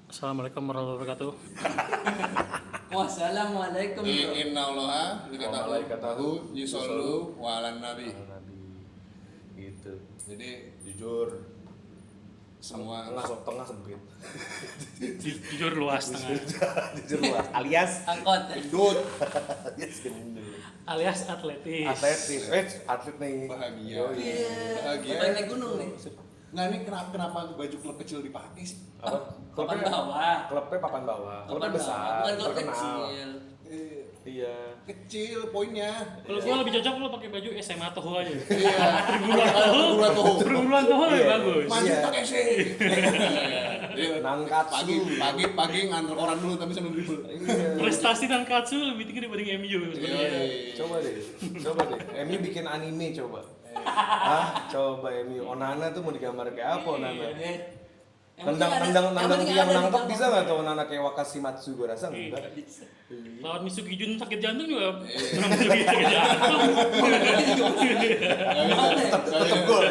Assalamualaikum warahmatullahi wabarakatuh. Wassalamualaikum. Innallaha Malaikatahu yusollu walan nabi. Nabi gitu. Jadi Jujur semua tengah sempit. Jujur luas tengah. Jujur luas alias Angkot. gendut, alias gendut. Alias atletis. Atlet nih. bahagia. Yoi. Bahagia. Baik naik gunung nih. Nggak, ini kenapa baju klub kecil dipakai sih? Apa? Papan bawah. Klubnya papan bawah. Papan Klubnya besar. bawah. Bukan klub terkenal. kecil. Iya. Kecil poinnya. Kalau gua lebih cocok lo pakai baju SMA Toho aja. Iya. Perguruan Toho. Perguruan Toho lebih Iya. bagus. Maju Iya. pakai sih. Nankatsu. Pagi nganter koran dulu tapi sambil dribble. Iya. Prestasi dan Katsu lebih tinggi dibanding MU sebenarnya. Coba deh. MU bikin anime coba. Hah? Coba MU. Onana tuh mau digambar kayak apa Onana? Nendang yang nangkep bisa nggak tuh Onana kayak Wakashimatsu? Gue rasa enggak. Lawan Misugi Jun sakit jantung juga. Menang Misugi sakit jantung. Tetep gol.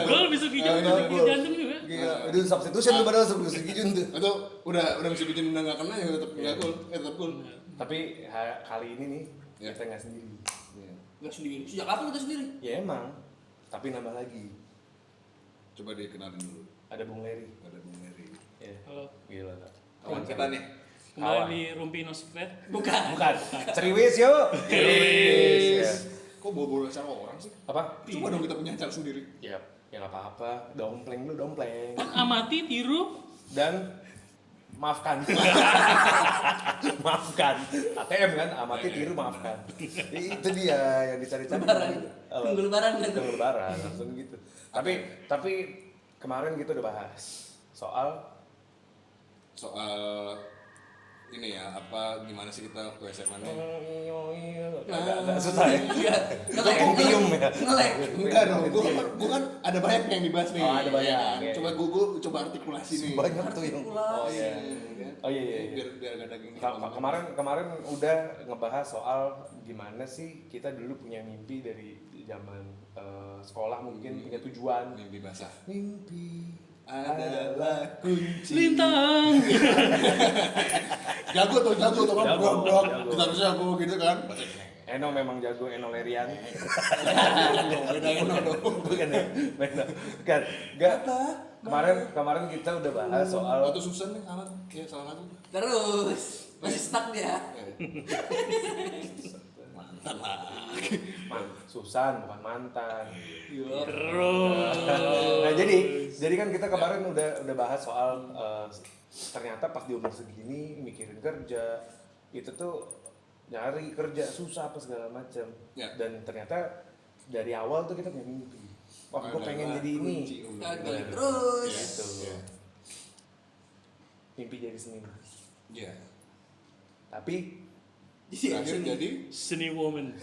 Gol Misugi Jun sakit jantung juga. Gila, itu substitution tuh padahal sebelum Jun tuh. Itu udah bisa bikin nggak kena ya tetap nggak gol, tetap gol. Tapi kali ini nih Ya. kita nggak sendiri. Nggak sendiri. Sejak kapan kita sendiri? Ya emang, tapi nambah lagi. Coba dikenalin dulu. Ada Bung Leri. Ada Bung Heri. Ya. Halo. Gila. Kawan kita nih. Kembali di Rumpi No Secret. Bukan. Bukan. Ceriwis yuk. Ceriwis. Kok bawa acara orang sih? Apa? Coba dong kita punya acara sendiri. Ya, ya nggak apa-apa. Dompleng lu dompleng. Kan amati, tiru. Dan maafkan. Maafkan. ATM kan, amati tiru maafkan. Itu dia yang dicari-cari. Lebaran. Tunggu lebaran kan. Tunggu lebaran langsung gitu. Tapi kemarin kita udah bahas soal ini ya, apa gimana sih kita waktu SMA nih? agak susah ya. Itu Ngelek. Pentium ya. Ngelek. Enggak dong, gua kan ada banyak yang dibahas nih. Oh, ada banyak, Ya kan? iya. Coba gua coba artikulasi nih. Banyak tuh yang. Oh iya. kan? Oh iya. Biar gak ada gini. Kemarin udah ngebahas soal gimana sih kita dulu punya mimpi dari zaman sekolah, mungkin punya tujuan. Mimpi basah. Mimpi Adalah kunci. Lintang. Jago tuh kan Jago. kita harus jago gitu kan. Eno memang jago, Eno Lerian. Beda Eno dong. Bukan ya? Bukan. Enggak. Kemarin kita udah bahas soal Waktu Susan nih salah, ya salah satu. Terus. Masih stuck dia. Mantan lah. Susan bukan mantan. Terus. Nah, jadi kan kita kemarin udah bahas soal ternyata pas di umur segini mikirin kerja itu tuh nyari kerja susah apa segala macam. Ya. Dan ternyata dari awal tuh kita punya mimpi. Wah, gue pengen Adalah jadi ini. kunci Gagal umur. terus. Iya. Gitu. Iya. Mimpi jadi seniman. Iya. Tapi Terakhir jadi Seni woman.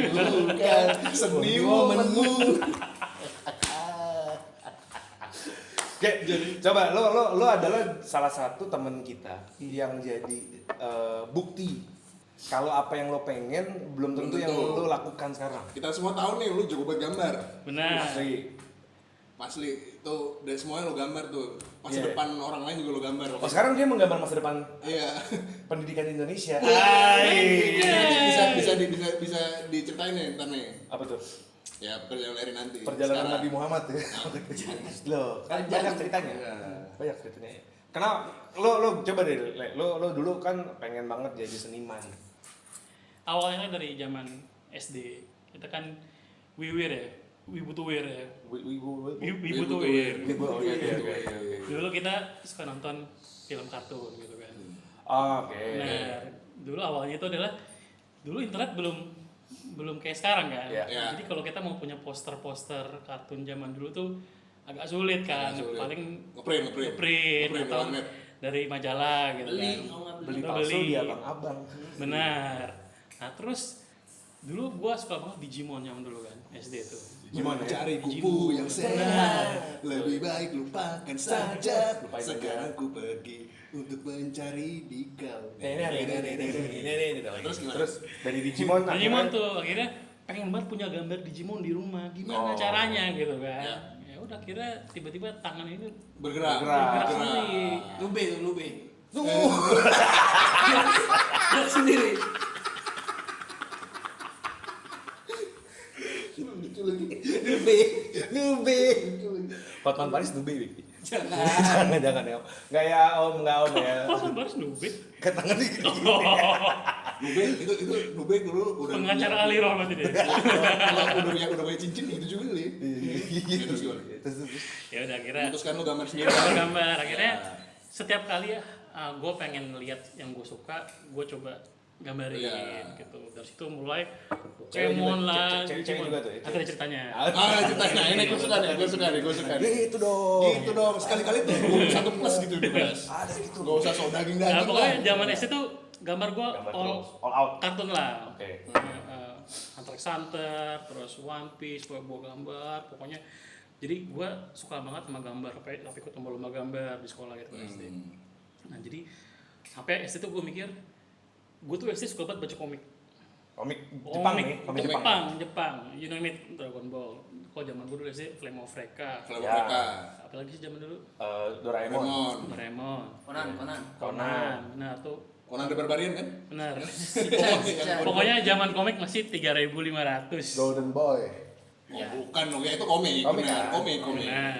bukan seni womanmu. Oke, coba lo adalah salah satu temen kita yang jadi bukti kalau apa yang lo pengen belum tentu yang lo lakukan sekarang. Kita semua tahu nih lu jago banget gambar. Benar. Asli itu dari semuanya lo gambar tuh. Masa Iya. depan orang lain juga lo gambar. Oh, sekarang dia menggambar masa depan Iya. pendidikan Indonesia. Bisa diceritain nih ntar nih. Apa tuh? Ya perjalanan Eri nanti. Perjalanan Sekarang. Nabi Muhammad ya. Loh, kan banyak ceritanya. Iya. Banyak ceritanya. Kenapa lo coba deh, Le. lo dulu kan pengen banget jadi seniman. Awalnya dari zaman SD. Kita kan wiwir ya. Wibutuwir ya. Wibutuwir. Oke. Dulu kita suka nonton film kartun gitu kan. Oke. Nah, dulu awalnya itu adalah dulu internet belum kayak sekarang kan. Iya. Iya. Jadi kalau kita mau punya poster-poster kartun zaman dulu tuh agak sulit kan. Agak sulit. Paling Ngeprint atau warnet. dari majalah gitu Beli, kan. kalau nggak Beli Atau palsu di abang-abang. Benar. Nah, terus dulu gua suka banget Digimon yang dulu kan, SD itu. Gimana ya? Cari kupu yang sehat, lebih baik lupakan saja. Lupain Sekarang ku pergi untuk mencari dikau. Ini. Terus gimana? Terus dari Digimon Digimon tuh akhirnya pengen banget punya gambar Digimon di rumah. Gimana Oh. caranya gitu kan? Ya. Ya udah akhirnya tiba-tiba tangan ini Bergerak. bergerak sendiri. Nube. Gerak sendiri. Lucu lagi. Nube. Hotman Paris Dube, Wik. Jangan. jangan ya. Enggak ya, Om, enggak Om ya. Pas baru nubek. Ke tangan nih. Nube itu Nube dulu udah Pengacara ahli roh berarti deh. Kalau udah punya cincin gitu juga kali. Terus gimana? Ya udah akhirnya Memutuskan lu gambar sendiri. gambar akhirnya setiap kali ya gue pengen lihat yang gue suka, gue coba gambarin Iya. gitu. Dari situ mulai Cewek Pokemon juga- lah, cewek Digimon. juga tuh ya? Ada ceritanya. Nah ini gue suka nih. Gitu dong. Gitu dong, sekali-kali tuh satu plus gitu di kelas. Ada gitu. Gak usah sok Nah, daging-daging pokoknya lah. zaman SD tuh gambar gue Gambar all terus, all out. kartun lah. Oke. Hunter x Hunter, terus One Piece, gue gambar, pokoknya. Jadi gue suka banget sama gambar, sampai ikut lomba gambar di sekolah gitu SD. Nah jadi sampai SD tuh gue mikir, gue tuh SD suka banget baca komik. Komik Jepang nih, komik Jepang. Jepang, you name it, Dragon Ball. Kalau zaman gue dulu SD, Flame of Recca. Kalau Ya. mereka Apalagi sih zaman dulu, Doraemon. Doraemon. Doraemon, Conan. Conan, benar tuh, Conan the Barbarian kan? benar. Shinchan. Pokoknya zaman komik masih 3.500. Golden Boy. Oh, bukan dong, ya itu komik. Komik, Benar, kan? komik. Nah,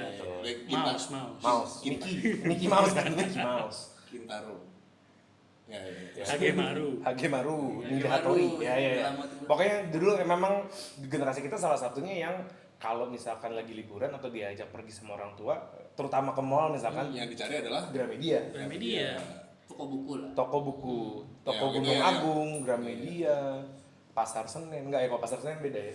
Kinta- Mouse. Mickey Mouse kan, Mickey Mouse. Kintaro. Ya. Hagemaru. Hagemaru, Ninja Hagemaru, Hattori. Ya. lama tuh. Pokoknya dulu memang generasi kita salah satunya yang kalau misalkan lagi liburan atau diajak pergi sama orang tua, terutama ke mall misalkan, Yang dicari adalah Gramedia, Gramedia. Toko buku lah. toko buku, toko Ya, gitu Gunung ya. Agung, Gramedia, Pasar Senen, enggak ya, kalau Pasar Senen beda ya?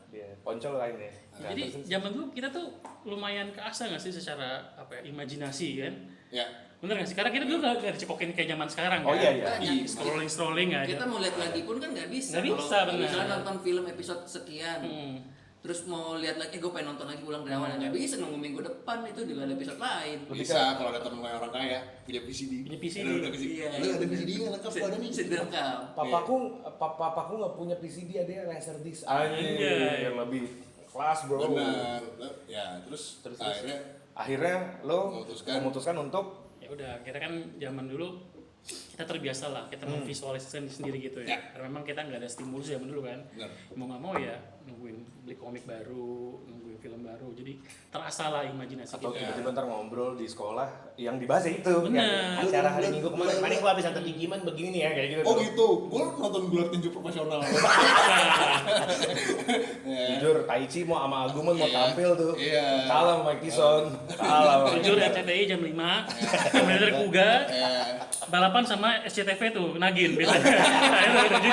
Iya, Poncol lain ya. Jadi zaman dulu kita tuh lumayan keasa nggak sih secara apa ya, imajinasi kan? ya. Bener nggak sih? Karena kita dulu nggak dicekokin kayak zaman sekarang Oh, kan? iya, iya. Banyak. Scrolling aja. Kita mau lihat lagi pun kan nggak bisa. Nggak bisa, Kalau benar. misalnya nonton film episode sekian, Hmm. terus mau lihat lagi, gue pengen nonton lagi ulang dari awal, nggak bisa, nunggu minggu depan itu juga ada episode lain. Bisa kalau ada teman orang kaya punya PCD. Punya PCD. Ada VCD. Iya. Lu ada VCD-nya lengkap lu ada nih. Bisa direkam. Papaku nggak punya PCD, ada laserdisc. Anjay. Yang lebih kelas bro. Benar. Ya, terus akhirnya lo memutuskan. memutuskan untuk Ya udah, akhirnya kan zaman dulu kita terbiasa lah, kita memvisualisasikan sendiri gitu ya. Ya. Karena memang kita nggak ada stimulus zaman dulu kan. Benar. Mau nggak mau ya nungguin beli komik baru, nungguin film baru. Jadi terasa lah imajinasi atau kita. tiba-tiba ntar ngobrol di sekolah yang dibahas ya itu Bener. yang acara hari Minggu kemarin gua habis nonton Digimon begini nih ya kayak gitu. Oh gitu, gue nonton gelar tinju profesional. Jujur Taichi mau sama Agumon mau Iya. tampil tuh. Iya. Kalah sama Mike Tyson. Kalah sama Jujur RCTI jam 5, kemudian dari Kuga, balapan sama SCTV tuh, Nagin biasanya. Nah, itu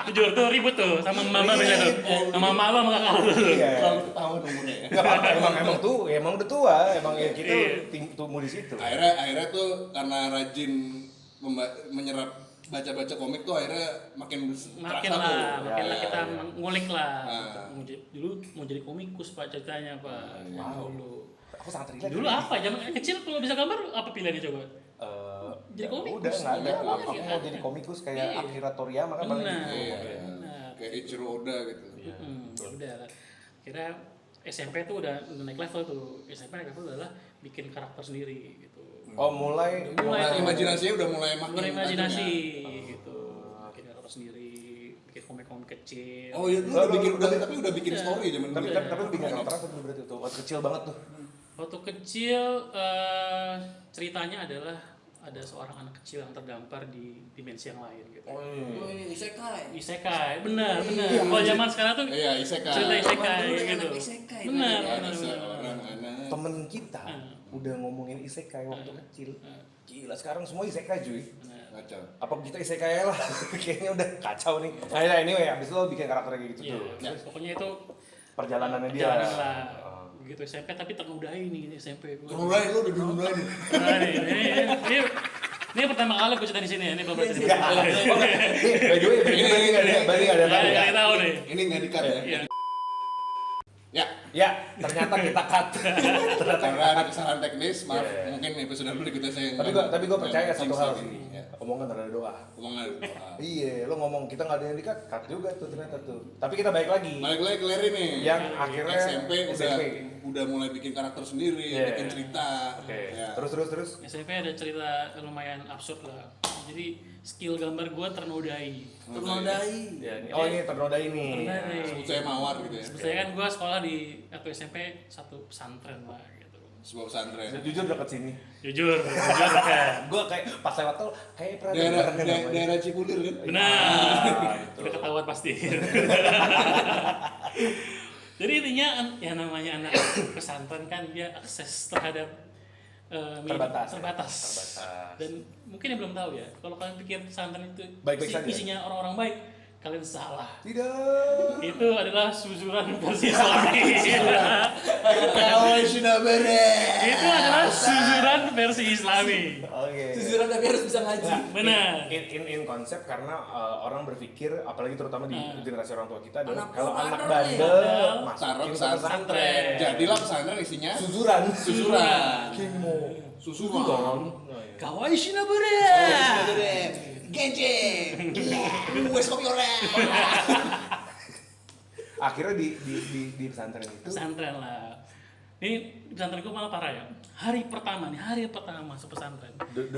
jujur tuh ribut tuh sama mama biasanya tuh. Sama mama sama kakak lu tuh. Iya. Terlalu ketahuan umurnya ya. Enggak apa-apa emang tuh emang udah tua, emang ya kita Iya. tumbuh di situ. Akhirnya tuh karena rajin menyerap baca-baca komik tuh akhirnya makin Makin terasa tuh. lah, makin lah Ya, kita ya. ngulik lah. Ah. Dulu mau jadi komikus Pak ceritanya Pak. Wow. Dulu. Aku sangat relate. Dulu apa? Zaman kecil kalau bisa gambar apa pilihannya coba? Ya Jadi komikus. udah nggak ada. Iya, Aku iya. mau jadi komikus kayak Iya. Akira Toriyama kan paling Benar. gitu. Iya. Benar. Kayak Ichiro Oda gitu. Iya. Ya udah. Kira SMP tuh udah naik level tuh. SMP naik level adalah bikin karakter sendiri gitu. Oh mulai Mulai. Imajinasinya udah mulai makin Berimajinasi tajam ya. gitu. Bikin karakter sendiri, bikin komik-komik kecil. Oh iya, lu udah bikin tapi udah bikin story zaman dulu. tapi bikin karakter apa tuh berarti tuh waktu kecil banget tuh. Waktu kecil ceritanya adalah ada seorang anak kecil yang terdampar di dimensi yang lain gitu. Oh ini isekai. Isekai, benar. Kalau zaman sekarang tuh Iya, isekai. cerita isekai Zaman dulu gitu. anak isekai, Benar, Ada benar. seorang anak. Temen kita udah ngomongin isekai waktu kecil. Gila sekarang semua isekai cuy. Kacau. Apa kita isekai lah? Kayaknya udah kacau nih. Nah ya anyway abis itu lo bikin karakter kayak gitu Iya, tuh. pokoknya itu Perjalanannya dia. perjalanan lah. Begitu SMP tapi terludahi nih SMP gue. Mulai lu udah dimulai nih. Nah, ini pertama kali gue cerita di sini ya, ini belum pernah cerita. Nih, by the way, Bali nggak ada Ya, tahu ya? nggak tahu nih. Ini nggak di-cut ya. Iya. Ya, Ya, ternyata kita cut. Karena ada kesalahan teknis, maaf. Iya. Mungkin episode berikutnya saya Tapi gua percaya satu hal sih. sih. Ya. Omongan ada doa. Omongan. Iya, lo ngomong kita nggak ada yang di-cut, cut juga tuh ternyata tuh. Tapi kita balik lagi. Balik lagi ke Larry nih. Yang akhirnya SMP SMP. udah mulai bikin karakter sendiri, Iya. bikin cerita. Oke. Ya. Terus. SMP ada cerita lumayan absurd lah. Jadi skill gambar gue ternodai. Ternodai. Ya, ini ternodai nih. Ternodai. Sebut saya mawar gitu ya. Sebetulnya kan gue sekolah di atau SMP satu pesantren lah gitu. Sebuah pesantren. Jujur dekat sini. Jujur kan. Gue kayak pas lewat tol kayak pernah Daerah dengar namanya. daerah Cipulir kan? Benar. itu. Udah ketahuan pasti. Jadi intinya yang namanya anak pesantren kan dia akses terhadap Terbatas. terbatas. Dan mungkin yang belum tahu ya, kalau kalian pikir pesantren itu Baik-baik saja. isinya orang-orang baik, kalian salah. Tidak. Itu adalah suzuran versi Islami. Kawan sudah beres. Itu adalah suzuran versi Islami. Oke. Jujuran tapi harus bisa ngaji. Benar. In konsep karena orang berpikir apalagi terutama di generasi orang tua kita adalah Anak kalau bandel anak nih. bandel Taruh masukin ke pesantren. pesantren. Jadilah pesantren isinya Suzuran. susuran. Kimo. Susuran. Kawai Shinabure. Genjing. Wes kopi orek. Akhirnya di pesantren itu Pesantren lah. Ini di pesantren gue malah parah ya. Hari pertama masuk pesantren.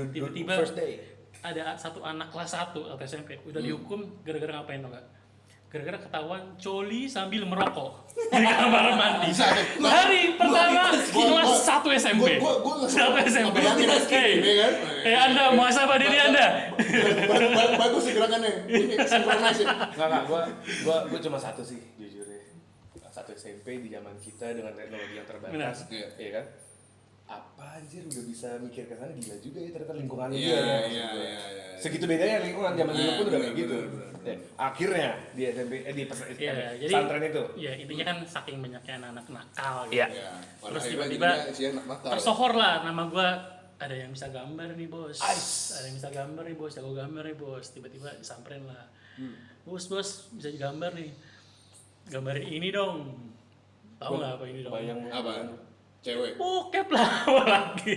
Tiba-tiba first day. ada satu anak kelas 1 atau SMP udah dihukum gara-gara ngapain tau gak? Gara-gara ketahuan coli sambil merokok di kamar mandi. Bisa deh. Hari pertama kelas 1 SMP. Gua nggak 1 SMP. ngebayangin, iya kan? Anda muhasabah diri Anda. Bagus sih gerakannya. Ini sinkronis ya. Enggak, gua cuma satu sih jujur ya. Satu SMP di zaman kita dengan teknologi yang terbatas, Benar. iya kan? Apa anjir udah bisa mikir ke sana, gila juga ya ternyata lingkungannya Iya, dia. iya. Segitu bedanya lingkungan zaman dulu pun udah kayak Benar, gitu. benar. Ya, akhirnya di SMP di Iya, jadi pesantren itu. ya intinya kan saking banyaknya anak-anak nakal gitu. Iya. Ya, pada Terus akhirnya tiba-tiba jadinya isinya anak nakal. tersohor lah nama gua, ada yang bisa gambar nih bos, Ais. ada yang bisa gambar nih bos, jago gambar nih bos, tiba-tiba disamperin lah, bos bisa gambar nih, gambarin ini dong, tahu nggak apa ini dong? Bayang Apa? Cewek. Bokep lah lagi.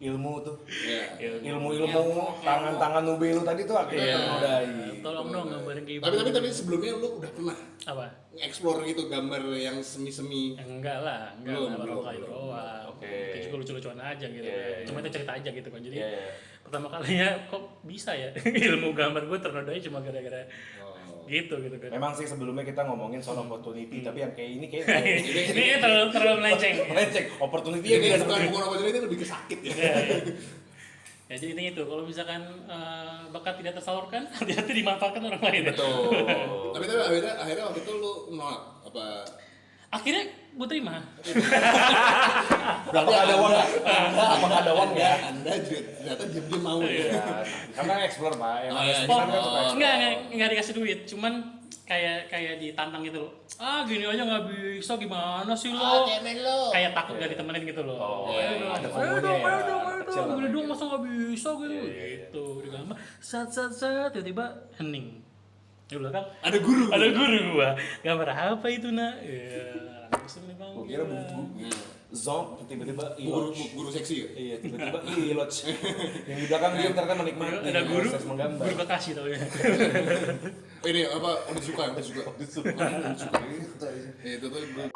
ilmu tuh. Iya. Ilmu-ilmu tangan-tangan nube lu tadi tuh akhirnya Iya. ternodai. Tolong dong gambarin kayak Tapi sebelumnya lu udah pernah apa? explore gitu gambar yang semi-semi. Enggak lah, Belum. baru kali doang. Oke. Itu juga lucu-lucuan aja gitu. Iya. Cuma itu cerita aja gitu kan. Jadi Iya, iya. pertama kalinya kok bisa ya ilmu gambar gue ternodai cuma gara-gara gitu kan. Memang sih sebelumnya kita ngomongin soal opportunity, tapi yang kayak ini kayak Ini terlalu melenceng. melenceng. Opportunity-nya Ini tidak seperti bukan apa ini lebih ke sakit ya. Ya, ya. Ya jadi intinya itu, kalau misalkan bakat tidak tersalurkan, hati-hati dimanfaatkan orang lain. betul. Tapi akhirnya waktu itu lu nolak apa? Akhirnya gue terima. Berapa ada uang nggak? Apakah ada uang ya? Anda juga ternyata diam-diam mau ya. Ya, karena explore pak, yang Oh, iya, namanya iya. sekarang kan suka Oh, explore. enggak dikasih duit, cuman kayak ditantang gitu loh. Ah gini aja nggak bisa, gimana sih lo? Kayak takut gak ditemenin gitu loh. Oh, Ayo dong, ada ayo FOMO-nya dong, ya, ayo dong, anak ayo kecil dong. Gini namanya. dong masa nggak bisa gitu. Iya, iya, iya. Gitu di gambar. Sat tiba-tiba hening. Di belakang Ada guru. ada guru gua. Gambar apa itu nak? Ya, langsung nih bang. Gua kira buku. Zonk tiba-tiba Guru, iloj. guru seksi ya? Iya, tiba-tiba iloj. Yang di belakang dia ternyata menikmati. Ada guru, proses menggambar. guru bekasi tau ya. Ini apa? Udah suka. Udah suka. Itu tuh guru.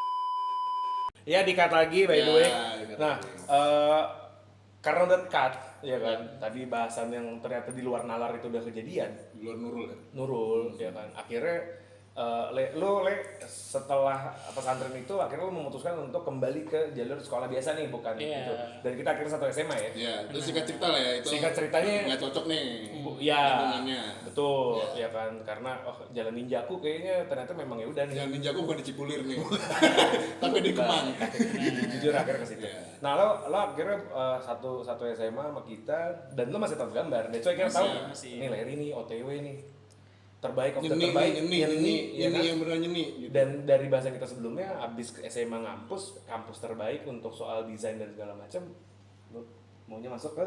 Ya di-cut lagi by the Ya, way. di-cut Nah, lagi. karena udah cut, ya kan. Tadi bahasan yang ternyata di luar nalar itu udah kejadian. Di luar Nurul ya. Nurul, ya kan. Akhirnya lo setelah pesantren itu akhirnya lo memutuskan untuk kembali ke jalur sekolah biasa nih, bukan Iya. gitu. Dan kita akhirnya satu SMA ya. Ya, itu singkat cerita lah ya itu. Singkat ceritanya- nggak cocok nih. Ya, Lingkungannya. betul, ya kan. Karena jalan ninjaku kayaknya ternyata memang ya udah nih. Yang ninjaku bukan di Cipulir nih. Tapi di Kemang. Jujur akhirnya ke situ. Iya. Nah, lo akhirnya satu SMA sama kita dan lo masih tetap gambar. Dan coy kita tahu masih. nih Larry nih OTW nih. Terbaik of the Nyeni, terbaik. nyeni, ya kan? yang beneran nyeni. Gitu. Dan dari bahasa kita sebelumnya abis ke SMA kampus terbaik untuk soal desain dan segala macam. Lo maunya masuk ke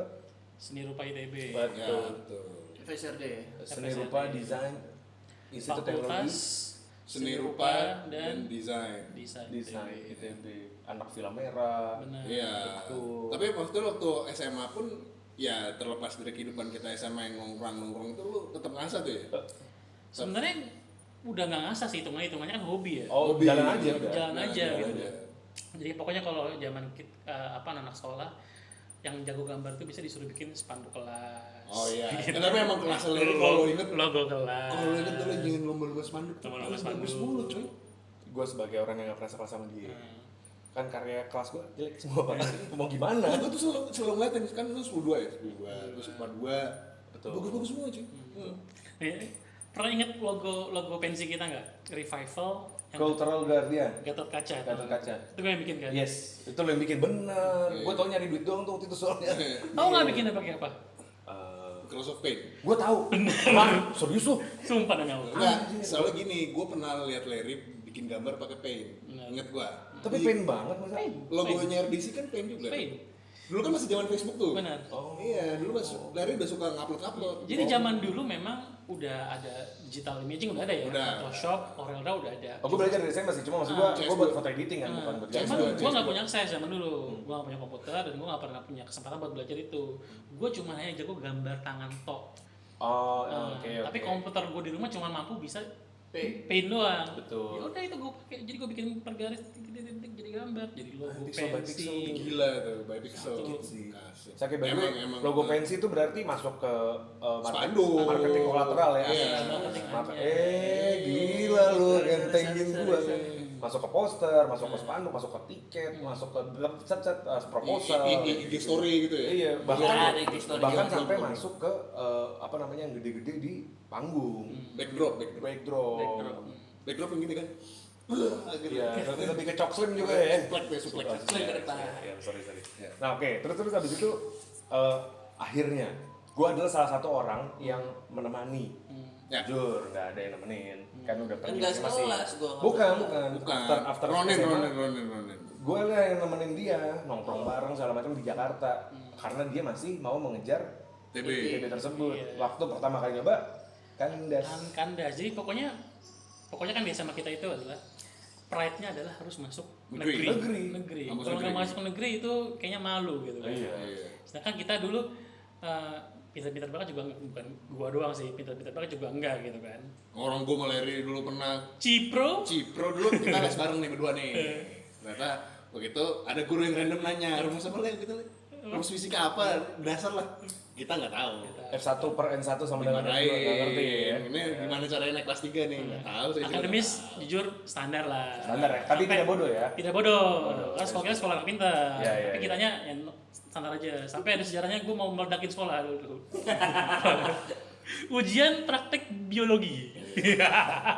Seni rupa ITB. Ya, betul. betul. FSRD. Seni rupa desain Institut Fakultas Teknologi seni rupa dan desain. desain ITB, anak film merah. benar. Iya. Betul. Tapi waktu SMA pun ya terlepas dari kehidupan kita SMA yang nongkrong itu lu tetap ngasah tuh ya. Sebenarnya udah nggak ngasah sih, hitungannya kan hobi ya. Oh, Hobi. jalan aja udah. Jalan aja gitu. aja. Jadi pokoknya kalau zaman anak sekolah yang jago gambar tuh bisa disuruh bikin spanduk kelas. Oh iya. Tapi emang kelas lu Jadi kalau inget logo kelas. kalau inget dulu jangan lomba-lomba spanduk. Lomba-lomba Paling spanduk. bagus mulu cuy. Gue sebagai orang yang gak pernah sekelas sama dia, kan karya kelas gue jelek semua. Mau gimana? Gue tuh selalu ngeliatin kan lu 10-2 ya, 10-2, terus 4-2. Betul. Bagus-bagus semua cuy. Nih, pernah inget logo pensi kita nggak? Revival yang Cultural Guardian. Gatot Kaca. Gatot Kaca. Itu gue yang bikin kan? Yes, itu lo yang bikin bener. Gue tau nyari duit doang tuh waktu itu soalnya. Tahu nggak bikinnya pakai apa? Microsoft Paint. Gue tahu. Wah, serius lo? Sumpah demi Allah. Enggak, soalnya gini, gue pernah lihat Larry bikin gambar pakai paint. Ingat gue. Tapi pain banget masa? Logonya RDC kan paint juga. Paint. Dulu kan masih zaman Facebook tuh. Benar. Oh. Iya, dulu Larry udah suka ngupload. Jadi zaman dulu memang udah ada digital imaging, udah ada ya. Udah. Photoshop, Corel Draw udah ada. Oh, gue belajar dari saya masih cuma maksud gue CS2. buat foto editing kan, bukan buat Cuman CS2. gue nggak punya akses zaman dulu, gue nggak punya komputer dan gue nggak pernah punya kesempatan buat belajar itu. Gue cuma hanya jago gambar tangan tok. Oh, Tapi oke. komputer gue di rumah cuma mampu bisa paint doang. Betul. Ya udah itu gue pakai, jadi gue bikin per garis titik-titik jadi gambar, jadi logo Pixel by pixel. pensi. Gila tuh, by pixel. sih. Kasih. Saya kayak baru Emang, logo pensi itu berarti masuk ke Spanduk. marketing kolateral ya. Iya. Gila lu gentengin gua. Masuk ke poster, masuk ke spanduk, masuk ke tiket, masuk ke set proposal. IG story gitu ya. Iya, Iya, bahkan ada IG story bahkan juga. sampai masuk ke apa namanya yang gede-gede di panggung. Backdrop. Backdrop. Backdrop yang gini kan. Iya, lebih ke cok slim juga ya. Suplek. Suplek ke depan. Ya, sorry. Nah, oke, terus habis itu akhirnya gua adalah salah satu orang yang menemani. Ya. Jujur, nggak ada yang nemenin. Kan udah pergi Enggak masing-masing. sekelas gua. Bukan. Bukan. After Ronen. SMA, gue lah yang nemenin dia nongkrong bareng segala macam di Jakarta karena dia masih mau mengejar TB. TB tersebut. Iya. Waktu pertama kali nyoba kandas. Kandas. Jadi pokoknya kan biasa sama kita itu adalah pride-nya adalah harus masuk Negeri. negeri. Kampus Kalau nggak negeri. masuk negeri itu kayaknya malu gitu kan. Iya. Sedangkan kita dulu pintar-pintar banget juga bukan gua doang sih, pintar-pintar banget juga enggak gitu kan. Orang gue Larry dulu pernah Cipro Cipro dulu kita les bareng nih berdua nih. Ternyata begitu ada guru yang random nanya rumus apa lah gitu. Rumus fisika apa? Dasar lah. Kita nggak tahu. F1 per N1 sama dengan N2 nggak ngerti ya. Ini gimana caranya naik kelas 3 nih? Nggak tahu saya juga. akademis jujur standar lah. Standar ya, tapi tidak bodoh ya. Tidak bodoh. Kan sekolahnya sekolah anak pintar. Iya, iya, Tapi iya. kitanya ya standar aja. Sampai ada sejarahnya gue mau meledakin sekolah dulu. Ujian praktek biologi.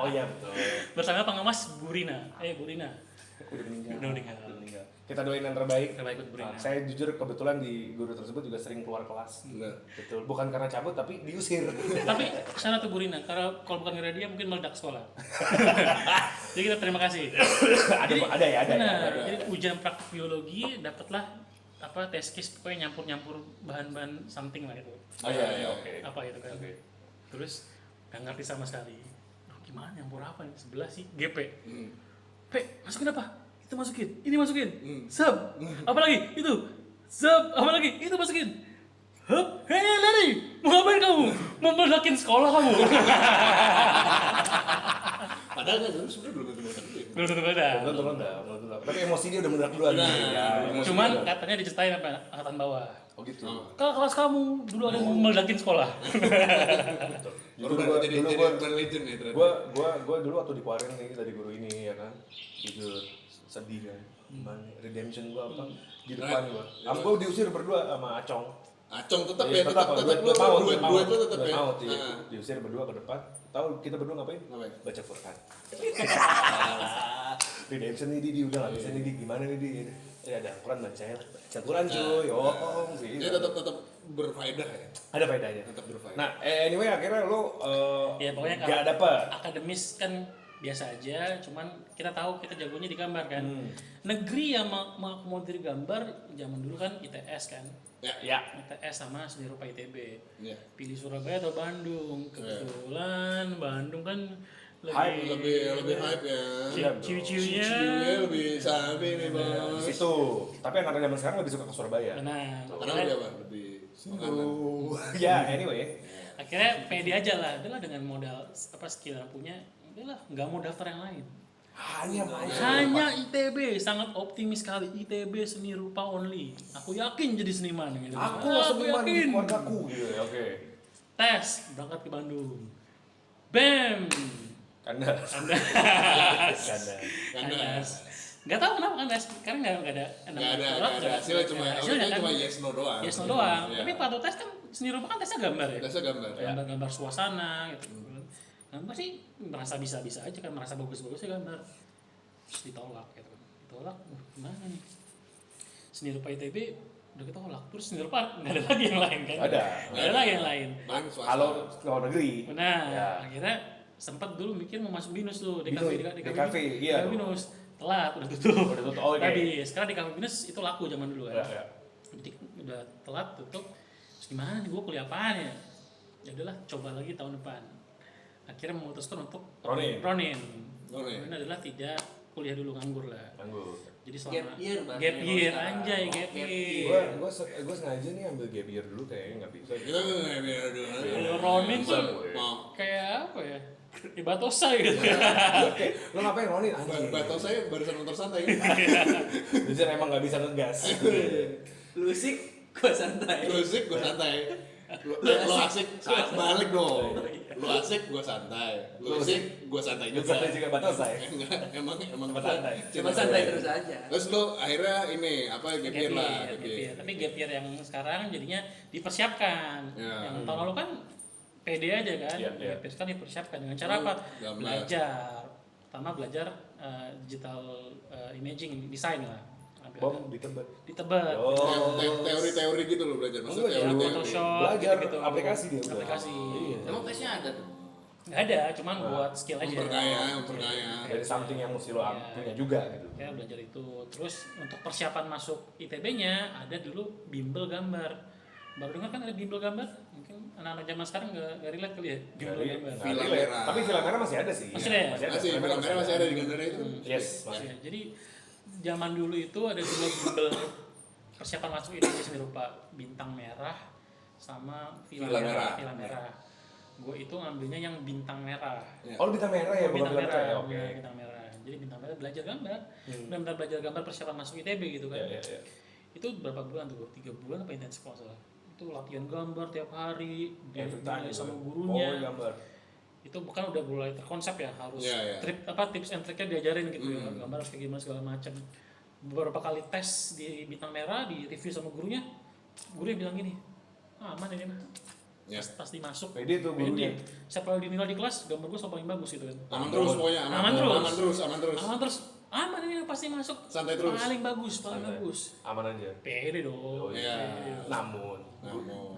Oh iya betul. Bersama pengawas Burina. Burina. Udah meninggal. Udah meninggal. Kita doain yang terbaik. Kita ikut Burina. Saya jujur kebetulan di guru tersebut juga sering keluar kelas. Bener. Betul. Bukan karena cabut tapi diusir. Tapi sana tuh Burina, karena kalau bukan gara dia mungkin meledak sekolah. Jadi kita terima kasih. ada ya. Benar. Jadi ujian praktek biologi dapatlah test case pokoknya nyampur bahan-bahan something lah itu. Oh iya oke. Apa itu kan? Terus nggak ngerti sama sekali. Duh, gimana nyampur apa ini? Sebelah sih GP. P, masukin apa? Itu masukin, ini masukin. Sub. Apa lagi? Itu. Sub. Apa lagi? Itu masukin. Hup, hei Larry, mau ngapain kamu? Mau meledakin sekolah kamu? Padahal kan dulu sebenarnya belum tentu meledak dulu. Belum tentu meledak. Belum. Tapi emosi dia udah meledak duluan. Ya, Cuman katanya diceritain apa angkatan bawah. Oh gitu. Kalau kelas kamu dulu ada yang mau meledakin sekolah. Baru baru jadi urban legend ya ternyata. Gua dulu waktu dikeluarin nih dari guru ini ya kan. Jujur sedih kan. Gimana redemption gua apa di depan gua. Gua diusir berdua sama Acong. Acong tetap Iya, ya, tetap lu duet lu tetap ya. Maut, iya. Diusir berdua ke depan. Tahu kita berdua ngapain? Ngapain? Baca Quran. Redemption nih di udah nggak bisa nih di gimana nih di. Ya ada Quran baca ya. Baca Quran cuy. Oh, sih. Dia tetap berfaedah ya. Ada faedahnya. Tetap berfaedah. Nah, anyway akhirnya lo Ya pokoknya nggak kalau dapet. akademis kan biasa aja, cuman kita tahu kita jagonya di gambar kan. Negeri yang mengakomodir gambar zaman dulu kan ITS kan. Ya. ITS sama seni rupa ITB. Iya. Pilih Surabaya atau Bandung. Kebetulan Bandung kan lebih hype ya. Iya, Ciu-ciunya. Ciunya lebih sabi nih bang. Di situ. Tapi anak-anak zaman sekarang lebih suka ke Surabaya. Nah, Karena lebih apa? Lebih makanan. Ya, anyway. akhirnya pede aja lah, adalah dengan modal skill yang punya, udahlah nggak mau daftar yang lain. Hanya ITB, sangat optimis sekali. ITB seni rupa only. Aku yakin jadi seniman gitu. Aku lah seniman di yakin. keluargaku gitu ya. Oke. Tes, berangkat ke Bandung. Bam. Kandas. Kandas. Gak tau kenapa kandas, karena nggak ada Nggak ada hasilnya, cuma yes no doang. Yes no doang. Iya. Tapi waktu tes kan seni rupa kan tesnya gambar ya. Biasa gambar. Gambar suasana gitu. Gambar sih merasa bisa-bisa aja kan, merasa bagus-bagusnya gambar. Terus ditolak gitu kan. Ditolak, gimana nih? Seni rupa ITB udah ketolak. Terus seni rupa nggak ada lagi yang lain kan? Ada. Nggak ada lagi yang lain. Bang, swasta. Kalau luar negeri. Nah, Ya. akhirnya sempat dulu mikir mau masuk BINUS tuh, BINUS, DKV, iya. BINUS. Telat, udah tutup. Udah tutup, oh, oke. Tapi sekarang di kafe BINUS itu laku zaman dulu kan. Ya. Jadi udah telat, tutup. Terus gimana nih, gue kuliah apaan ya? Ya udahlah, coba lagi tahun depan. Akhirnya memutuskan untuk Ronin. Ronin. Ronin adalah tidak kuliah dulu, nganggur lah. Nganggur. Jadi selama Gap year bahasanya gap kalau year, sekarang. anjay Oh, gap gap year. Gua sengaja nih ambil gap year dulu kayaknya nggak bisa. Kita nggak biar dulu. Kalau Ronin tuh Mau kayak apa ya? Ibatosa gitu. Oke, lo ngapain Ronin? Anjing. Batau saya barusan motor santai. Bisa emang nggak bisa ngegas. Lu sih gua santai. Lu asik, gue santai. Lu asik, balik dong. Lu asik, gue santai. Lu asik, gue santai juga. Santai juga batas saya. Enggak, emang Santai. Cuma santai terus aja. Terus lu akhirnya ini apa gap year lah, Gap gap year. year. Tapi gap year yang sekarang jadinya dipersiapkan. Ya. Yang tahun lalu kan pede aja kan. Iya, iya. Gap year sekarang dipersiapkan dengan cara apa? Gambar. Belajar. Pertama belajar digital imaging, desain lah. Bom ditebak. Ditebak. Oh. Teori-teori gitu lo belajar. Maksudnya Enggak, teori-teori. Photoshop, Belajar gitu-gitu. aplikasi dia udah. Aplikasi. Iya. Emang tesnya ada tuh. Nggak ada, cuman buat skill aja. Memperkaya. Dari something yang mesti lo Iya. punya juga gitu. Ya belajar itu. Terus untuk persiapan masuk ITB-nya ada dulu bimbel gambar. Baru dengar kan ada bimbel gambar? Mungkin anak-anak zaman sekarang nggak relate kali ya bimbel gambar. Nggak Film relate. merah. Tapi film merah masih ada sih. Masih ada ya? Masih, film merah masih ada di Gandara itu. Yes, Masih masih. ya. Jadi zaman dulu itu ada dua bimbel persiapan masuk ITB seni rupa, bintang merah sama villa Villa merah. merah. Villa merah. Gue itu ngambilnya yang bintang merah. Oh, lu bintang merah ya, bukan Bintang film merah ya. merah, Oke. ya, bintang merah. Jadi bintang merah belajar gambar, benar-benar belajar gambar persiapan masuk ITB gitu kan. Iya, iya. Itu berapa bulan tuh? 3 bulan apa intensif kalau nggak salah. Itu latihan gambar tiap hari, Every time dinilai sama gitu. gurunya. Oh, gambar. Itu bukan udah mulai terkonsep ya, harus Iya, iya. tips and triknya diajarin gitu ya. Gambar harus kayak gimana segala macam. Beberapa kali tes di bintang merah, di review sama gurunya bilang gini, aman ini mah. Ya. Pasti masuk. Pede tuh gurunya. Siapa yang dinilai di kelas, gambar gue paling bagus gitu kan. Aman terus pokoknya, Aman terus. Aman terus. Aman terus. Aman ini pasti masuk. Santai terus. Paling bagus, paling Santai. bagus. Aman aja. Pede dong. Oh, Iya. Namun,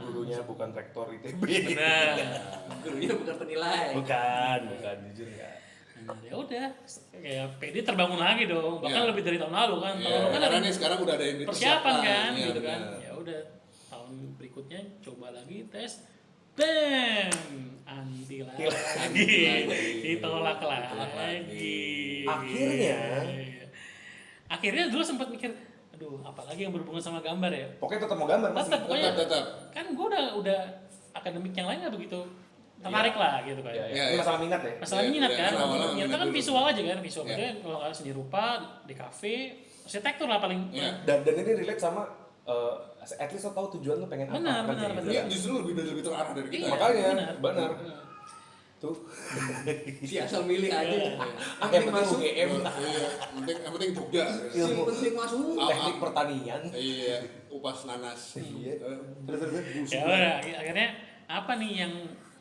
gurunya bukan rektor ITB. Nah, Gurunya bukan penilai. bukan jujur enggak. ya udah, kayak pede terbangun lagi dong. Bahkan Iya. lebih dari tahun lalu kan. Tahun Iya, lalu kan karena ada nih sekarang udah ada yang persiapan kan, Iya, gitu kan. benar. Ya udah, tahun berikutnya coba lagi tes. Bam, anti lagi, ditolak lagi. Akhirnya dulu sempat mikir, aduh, apalagi yang berhubungan sama gambar ya. Pokoknya tetap mau gambar masih. Tetap, pokoknya Tetap. kan gue udah akademik yang lain nggak begitu tertarik lah gitu kan. Iya, Iya, Ini iya. masalah minat ya. Masalah Iya, minat iya, kan, awal-awal ternyata minat kan dulu. visual aja kan, visual. Iya. Maksudnya kalau nggak seni rupa, di kafe, arsitektur lah paling. Iya. Dan ini relate sama at least lo tahu tujuan lo pengen Benar, apa. benar, gitu. benar. Iya, justru lebih terarah dari kita. Iya. Makanya, benar. benar. Tuh. Si asal milih aja. Yang Penting penting masuk. UGM, Iya, yang penting Jogja. Si penting masuk. teknik pertanian. Iya, upas nanas. Iya. Terus. Ya udah, akhirnya apa nih yang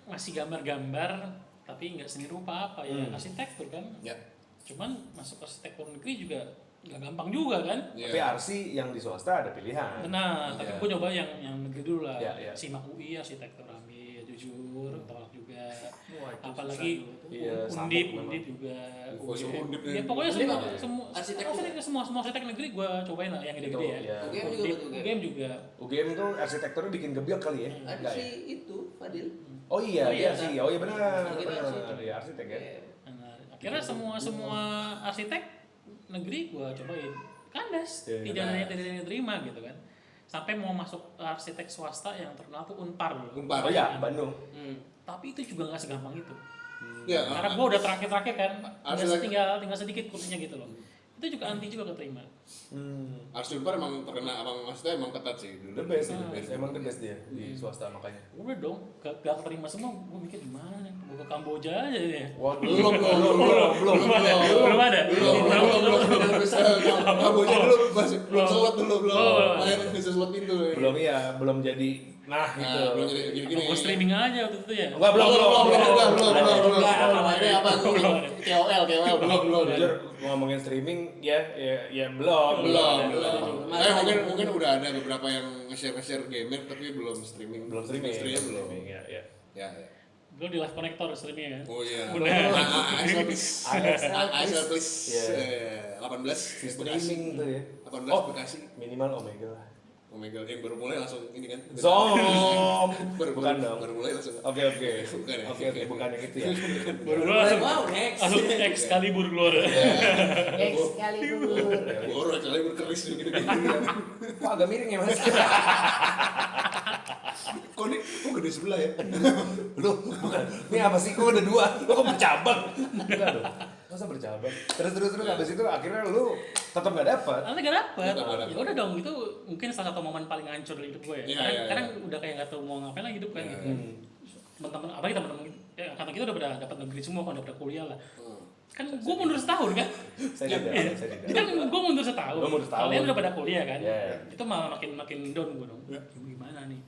masih gambar-gambar tapi nggak seni rupa apa ya, arsitektur kan. Ya. Cuman masuk arsitektur negeri juga nggak gampang juga kan. Tapi Iya. RC yang di swasta ada pilihan. Benar, tapi Iya. gue coba yang negeri dulu lah. Iya, iya. Simak UI arsitektur ambil, jujur tolak juga. Wah, itu Apalagi susah dulu. Iya, Undip sabuk memang. juga. Oh, UGM. Undip Ya nih. pokoknya Undip semua apa? semua Arsitektur. semua arsitek negeri gue cobain lah yang gede-gede ya. Iya. UGM juga Undip, betul, UGM. UGM juga. UGM tuh arsitekturnya bikin gebyek kali ya? Ada Enggak si ya? itu Fadil. Oh iya, Oh iya, iya sih. Oh iya benar. Kita Benar. arsitek. Iya arsitek ya. Iya. Nah, Akhirnya semua arsitek negeri gua cobain kandas, Iya, tidak diterima gitu kan. Sampai mau masuk arsitek swasta yang terkenal tuh Unpar dulu. Unpar. Oh ya, Bandung. Tapi itu juga nggak segampang itu. Ya, Karena gua udah terakhir kan, Arsitek- tinggal sedikit kursinya gitu loh. Itu juga anti juga keterima. Ars Unpar emang terkena, maksudnya emang ketat sih dulu. The best, emang the best dia di swasta makanya. Udah dong, gak keterima semua. Gua mikir gimana? Gua ke Kamboja aja ya. Waduh, Belum Belum ada. Kamboja dulu masih belum selot dulu, belum main bisa selot pintu. belum iya, belum jadi. Nah, Nah, gitu. belum jadi gini-gini. Gua streaming aja waktu itu ya. Enggak, belum. Ini apa? KOL, belum. Jujur ngomongin streaming ya belum. Mungkin udah ada beberapa yang nge-share gamer tapi belum streaming. Belum streaming. Belum. Ya. Ya. Gue di live connector streaming kan. Oh iya. Udah. ASL please. Iya. 18 Streaming tuh ya. 18 Bekasi. Minimal Omega lah. Omega yang baru mulai langsung ini kan. Zom. Bukan dong. Baru mulai langsung. Oke. Bukan ya? Oke, bukan yang itu ya. Baru langsung Wow, next. langsung Excalibur keluar. Excalibur. Baru aja lagi berkeris gitu. Kok agak miring ya, Mas? Kok gede sebelah ya? Loh, bukan. Ini apa sih? Kok ada dua? Lo kok bercabang? Enggak dong. Masa bercabang? Terus habis itu akhirnya lu tetap gak dapet. Nanti gak dapet. Nggak dapet. Ya udah dong, itu mungkin salah satu momen paling hancur di hidup gue ya. Iya, Karena udah kayak gak tahu mau ngapain lagi hidup kan gitu. Teman-teman, apalagi teman-teman kata kita udah pada dapat negeri semua, kan udah pada kuliah lah. Kan gue mundur setahun kan. Saya tidak. Kan gue mundur setahun. Lo mundur setahun. Kalian udah pada kuliah kan. Iya. Itu malah makin down gue dong. Gimana nih?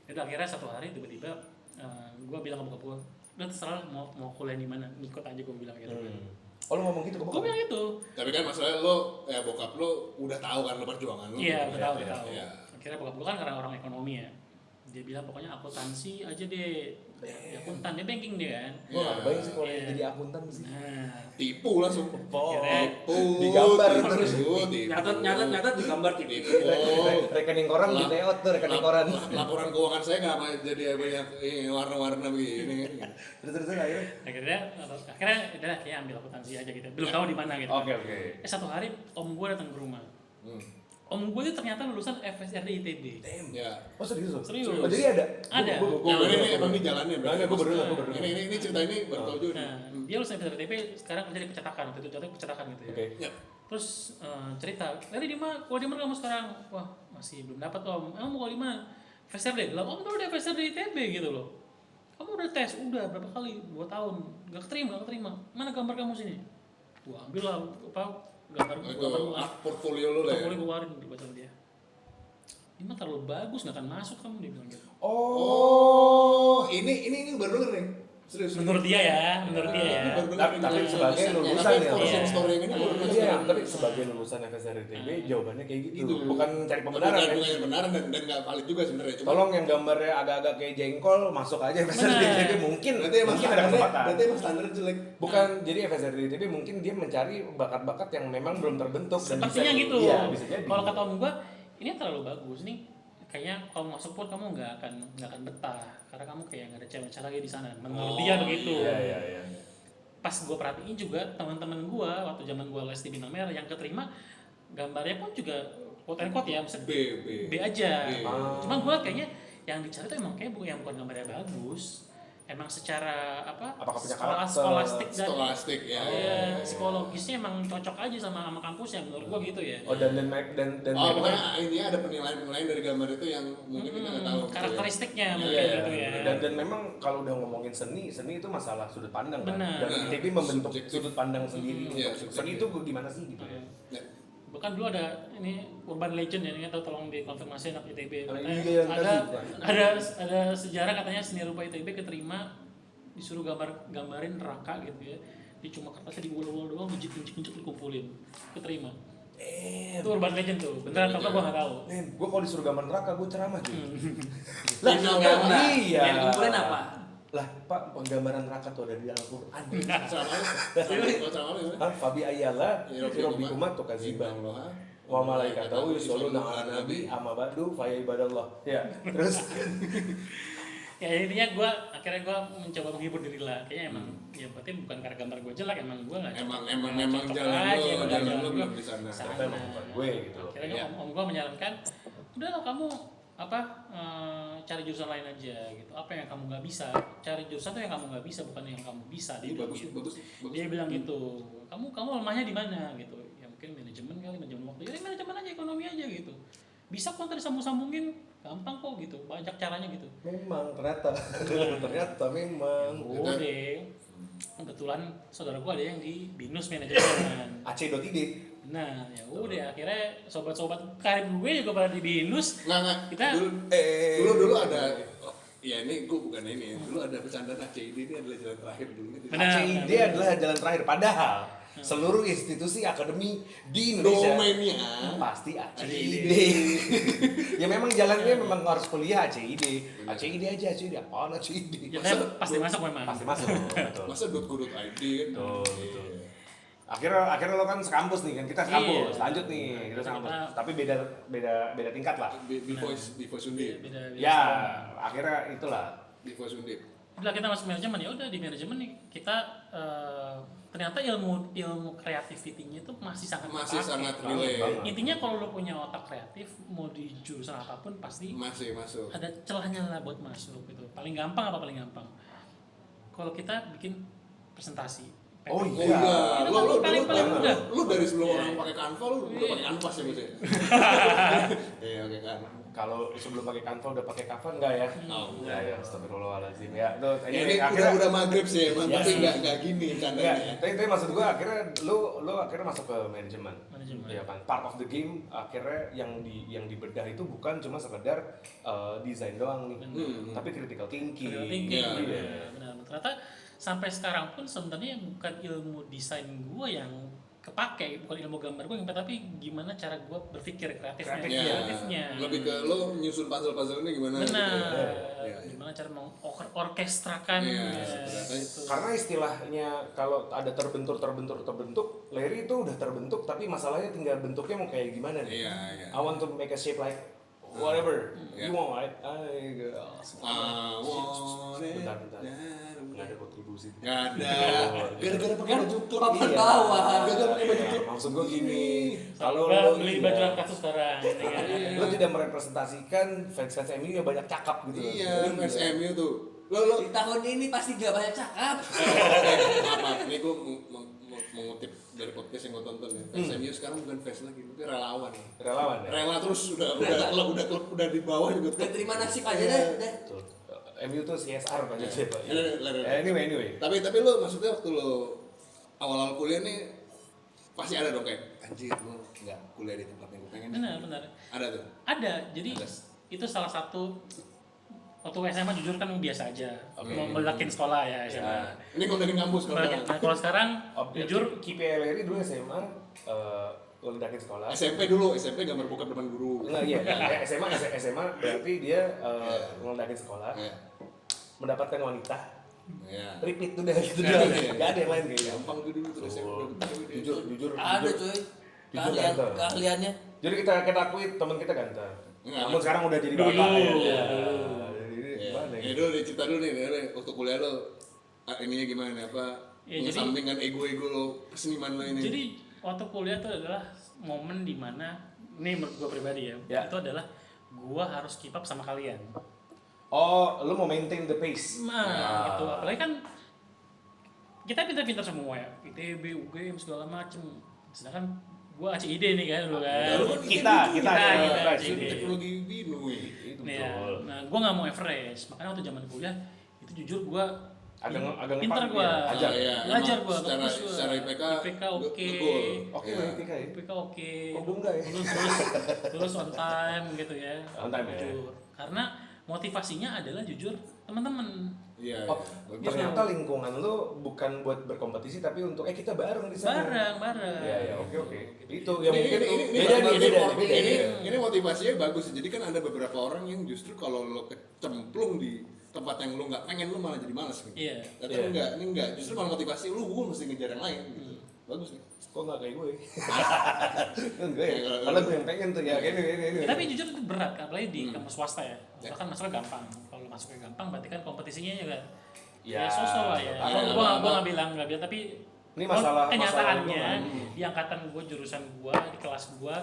Itu akhirnya satu hari tiba-tiba gue bilang ke bokap gue, udah terserah mau kuliah di mana, ngikut aja gue bilang gitu. Oh, lu ngomong gitu ke Gue bokap? bilang gitu. Tapi kan masalahnya lo, bokap lo udah tahu kan lo perjuangan lo. Iya, udah tahu. Iya. Akhirnya bokap gue kan karena orang ekonomi ya. Dia bilang pokoknya akuntansi aja deh. Ya akuntan, dia banking dia kan. Gue gak kebayang sih kalau Iya. jadi akuntan sih. Nah, Tipu langsung. Tipu. Digambar tipu, terus. tipu. Nyatet di gambar TV. Rekening koran Lah. diteot tuh, rekening koran. Laporan keuangan saya nggak jadi banyak warna-warna begini. Terus akhirnya. akhirnya udah kayak ambil akuntansi aja gitu. Belum tahu di mana gitu. Oke. Satu hari om gue datang ke rumah. Om gue itu ternyata lulusan FSRD ITB. Ya. Oh, serius? Serius. Oh, jadi ada? Ada. Yang ini emang ini jalannya. Nggak, gue baru dengar. Ini cerita ini baru tahu juga. Nah, dia lulusan FSRD ITB, sekarang kerja di percetakan. Waktu itu jatuhnya percetakan gitu ya. Oke. Ya. Terus cerita, dari di mana? Kuliah di mana kamu sekarang? Wah, masih belum dapat om. Emang mau kuliah di mana? FSRD. Lah om baru di FSRD ITB gitu loh. Kamu udah tes, udah berapa kali? 2 tahun. Gak keterima. Mana gambar kamu sini? Gua ambil lah gambar Itu portfolio lo lah ya. Portfolio keluarin dibaca dia. Ini mah terlalu bagus, nggak akan masuk kamu, dia bilang gitu. Oh, ini baru denger nih. Serius. Menurut dia ya. Tapi sebagai lulusan ya. Origin story yang ini baru denger. Iya, tapi sebagai lulusan FSRTB jawabannya kayak gitu. Bukan cari pembenaran ya. Bukan pembenaran dan nggak valid juga sebenarnya. Cuma Tolong yang gambarnya agak-agak kayak jengkol masuk aja FSRTB mungkin berarti emang ada kesempatan. berarti emang standar jelek. Bukan, jadi FSRTB mungkin dia mencari bakat-bakat yang memang belum terbentuk dan Sepertinya bisa, gitu. Iya, bisa jadi. Kalau kata om gua, ini terlalu bagus nih. Kayaknya kalau masuk pun kamu nggak akan betah karena kamu kayak nggak ada challenge lagi di sana. Menurut dia begitu. Iya. Pas gua perhatiin juga teman-teman gua waktu zaman gua les di Bintang Merah yang keterima gambarnya pun juga quote and quote ya, misalnya B aja. B. Cuma gua kayaknya yang dicari tuh emang kayak bukan gambarnya bagus. Emang secara Apakah punya skolastik dan Stolastik ya. psikologisnya emang cocok aja sama kampusnya menurut gua gitu ya. Oh, dan Oh, pokoknya intinya ada penilaian dari gambar itu yang mungkin kita nggak tahu. karakteristiknya Iya, mungkin gitu ya. dan memang kalau udah ngomongin seni itu masalah sudut pandang kan. Benar. Dan ITB membentuk Subjektif. sudut pandang sendiri. Iya, Seni itu gimana sih gitu ya? Ya. Bahkan dulu ada ini urban legend ya, ini atau tolong dikonfirmasi anak ITB. Oh, Katanya iya, yang ada sejarah katanya seni rupa ITB keterima disuruh gambarin neraka gitu ya. Di cuma kertasnya diulur-ulur doang, injek dikumpulin. Keterima. Itu urban legend tuh. Beneran atau gua enggak tahu. Gue kalau disuruh gambar neraka gue ceramah gitu. Yang gambar. Iya. Yang kumpulin apa? Lah, Pak, penggambaran neraka tuh ada di Al-Qur'an. Sama Fabi ayala Irobi Robikumat tukaziban wa malaikatahu yusholluna ala nabi amma ba'du fa ya ibadallah. Ya. Terus Ya intinya akhirnya gue mencoba menghibur diri lah. Kayaknya emang ya berarti bukan karena gambar gue jelek, emang gue nggak Emang jalan lo belum di sana. Tapi emang bukan gue gitu. Akhirnya Iya. om gue menyarankan, udah lah kamu cari jurusan lain aja gitu. Apa yang kamu nggak bisa, cari jurusan tuh yang kamu nggak bisa, bukan yang kamu bisa. Dia Ini bilang bagus, gitu. bagus. Dia bilang gitu. Kamu lemahnya di mana gitu? Ya mungkin manajemen kali, manajemen waktu. Ya manajemen aja, ekonomi aja gitu. Bisa kok ntar disambung-sambungin, gampang kok gitu. Banyak caranya gitu. Memang ternyata ternyata memang. Udah. Kebetulan saudara gua ada yang di BINUS manajemen. AC.id. Nah, ya udah akhirnya sobat-sobat karib gue juga pada di BINUS. Nggak. Kita Dulu ada. Ya ini gue bukan ini. Dulu ada bercandaan ACID ini adalah jalan terakhir dulu. Benar. ACID adalah jalan terakhir. Padahal seluruh institusi akademi di Indonesia Domainnya pasti ACID. Ya memang jalannya memang harus kuliah ACID. ACID aja, ACID apaan ACID? Ya kan pasti masuk memang. Pasti masuk. Betul. masa .go.id kan. Betul. Akhirnya lo kan sekampus nih kan, kita sekampus. Iya. Lanjut nih, kita sekampus. Tapi beda tingkat lah. Di voice Undip. Beda. Ya, akhirnya itulah. Di voice Undip. Udah kita masuk manajemen, ya udah di manajemen nih kita ternyata ilmu creativity-nya itu masih sangat Masih dipakai. sangat relate. Intinya kalau lo punya otak kreatif mau di jurusan apapun pasti Masih masuk. ada celahnya lah buat masuk gitu. Paling gampang apa paling gampang? Kalau kita bikin presentasi. Oh Oh iya. iya, lo paling mudah. lu dari sebelum Iya. orang pakai Canva lu udah pakai Canvas ya maksudnya. Iya oke kan. Kalau sebelum pakai Canva udah pakai Canva enggak ya? Oh. Enggak ya, astagfirullahaladzim ya. Tuh, Ya, ini udah maghrib sih emang, Ya tapi sih. nggak gini Enggak, candanya. tapi maksud gua akhirnya lu akhirnya masuk ke manajemen. Manajemen. Ya kan, part of the game akhirnya yang dibedah itu bukan cuma sekedar desain doang nih, tapi critical thinking. Critical thinking, Iya. benar. Ternyata sampai sekarang pun sebenarnya bukan ilmu desain gua yang kepake, bukan ilmu gambar gua yang kepake, tapi gimana cara gua berpikir kreatifnya. Ya, lebih ke lo nyusun puzzle ini gimana? Benar. gitu ya. Gimana cara mengorkestrakan Iya, gitu. Karena istilahnya kalau ada terbentur, Larry itu udah terbentuk, tapi masalahnya tinggal bentuknya mau kayak gimana nih. Iya, iya. I want to make a shape like whatever Iya. you want, right? Bentar. Nggak ada kontribusi. Nggak ada. Gara-gara pakai baju klub. Papan Iya. bawah. Gara-gara pakai baju klub. Maksud gua gini, kalau Gua lo beli baju kasus sekarang. ya kan? lo tidak merepresentasikan fans MU yang banyak cakap gitu. Iya, fans MU tuh. Lo Di tahun ini pasti gak banyak cakap. maaf, ini gue mengutip dari podcast yang gue tonton ya. Fans MU sekarang bukan fans lagi, tapi relawan. Relawan ya. Rela terus udah klub di bawah juga Udah terima nasib aja deh. Betul. MU tuh CSR banyak sih Pak. Iya. Anyway. Tapi lo maksudnya waktu lo awal-awal kuliah nih pasti ada dong kayak anjir gue nggak kuliah di tempat yang gue pengen. Benar. Ada tuh. Ada. Jadi Ada. itu salah satu waktu SMA jujur kan biasa aja. Mau ngelakin sekolah ya SMA. Ini kalau dari kampus kalau Nah, kalau sekarang jujur KPI Larry dulu SMA ledakin sekolah. SMP gambar bokap depan guru. Nah iya, SMA berarti dia ngeledakin sekolah, Iya. mendapatkan wanita, Iya. repeat udah gitu Iya, doang, iya. nggak ada yang lain kayaknya. Gampang tuh dulu terus Jujur. Ada coy. ganteng. Keahliannya. Jadi kita akui teman kita ganteng. Nggak, Namun sekarang udah jadi Dulu. bapak ya. Iya. Jadi Ya, gimana ya? dulu nih cerita dulu nih waktu kuliah lo ininya gimana apa Ya, jadi- mengesampingkan ego lo peseniman lo ini. Jadi waktu kuliah itu adalah momen dimana ini menurut gue pribadi ya, Ya. itu adalah gue harus keep up sama kalian. Oh, lu mau maintain the pace. Nah, gitu. Apalagi kan kita pintar-pintar semua ya, ITB, UGM segala macem. Sedangkan gue ACID nih kan dulu kan. Lalu kan Kita ACID. teknologi binu ya. Itu Nih ya, betul. nah gue nggak mau average. Makanya waktu zaman kuliah itu jujur gue Agak pintar ngepak gue, dia. Ajar. Iya, belajar emang gue, secara IPK oke. ngegol. Oke, Iya. berarti kayak. IPK oke. Oh, gua enggak ya? Lulus on time gitu ya. On time ya. Jujur. Karena motivasinya adalah jujur teman-teman. Iya. Oh, Bagus. ternyata lingkungan lu bukan buat berkompetisi tapi untuk kita bareng di sana. Bareng. Iya, oke. Itu ya Ini- mungkin ini- beda nih, ini- beda. ini motivasinya bagus. Jadi kan ada beberapa orang yang justru kalau lo kecemplung di tempat yang lo nggak pengen lo malah jadi malas gitu. Iya. Tapi Iya. ini enggak, justru malah motivasi lo gue mesti ngejar yang lain gitu. Bagus nih. Kok nggak kayak gue? Enggak ya, karena gue yang pengen tuh ya kayak ini. Ya, tapi jujur itu berat, apalagi di kampus swasta ya. Itu kan masuknya gampang. Kalau masuknya gampang, berarti kan kompetisinya juga Ya, sosok lah ya. makanya. Gua nggak bilang, tapi Ini masalah- kenyataannya masalah di angkatan gue, jurusan gue, di kelas gue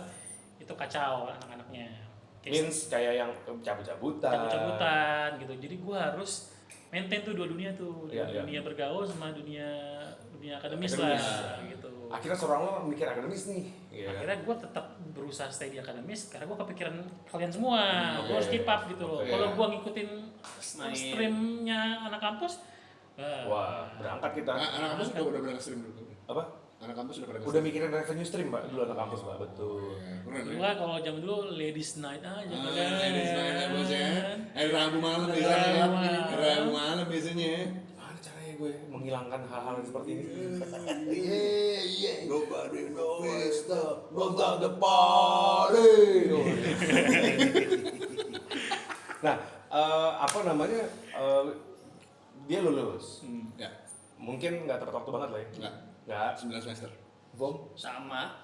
itu kacau anak-anaknya. Means kayak yang cabut-cabutan. Cabut-cabutan gitu. Jadi gue harus maintain tuh dua dunia tuh, Iya, iya. dunia bergaul sama dunia akademis Akademis. lah gitu. Akhirnya seorang lo mikir akademis nih. Iya. Akhirnya gue tetap berusaha stay di akademis karena gue kepikiran kalian semua. Oke. Gue harus keep up gitu loh. Oke. Kalau gue ngikutin Main. streamnya anak kampus, Wah, berangkat kita. Anak kampus udah berangkat stream dulu. Apa? Anak kampus udah berangkat Udah mikirin revenue stream, Pak, dulu anak kampus, Pak. Betul. Keren ya. gue kalau zaman dulu ladies night aja kan. Ladies night ya bos ya. Rabu malam Rabu biasanya. malam. Rabu malam biasanya. Gimana caranya gue menghilangkan hal-hal yang seperti ini? Yeah. Nobody knows the Roll down the party. Nah, apa namanya? Dia lulus. Ya, Mungkin nggak tepat waktu banget lah ya. enggak. Nggak. 9 semester. Bom. Sama.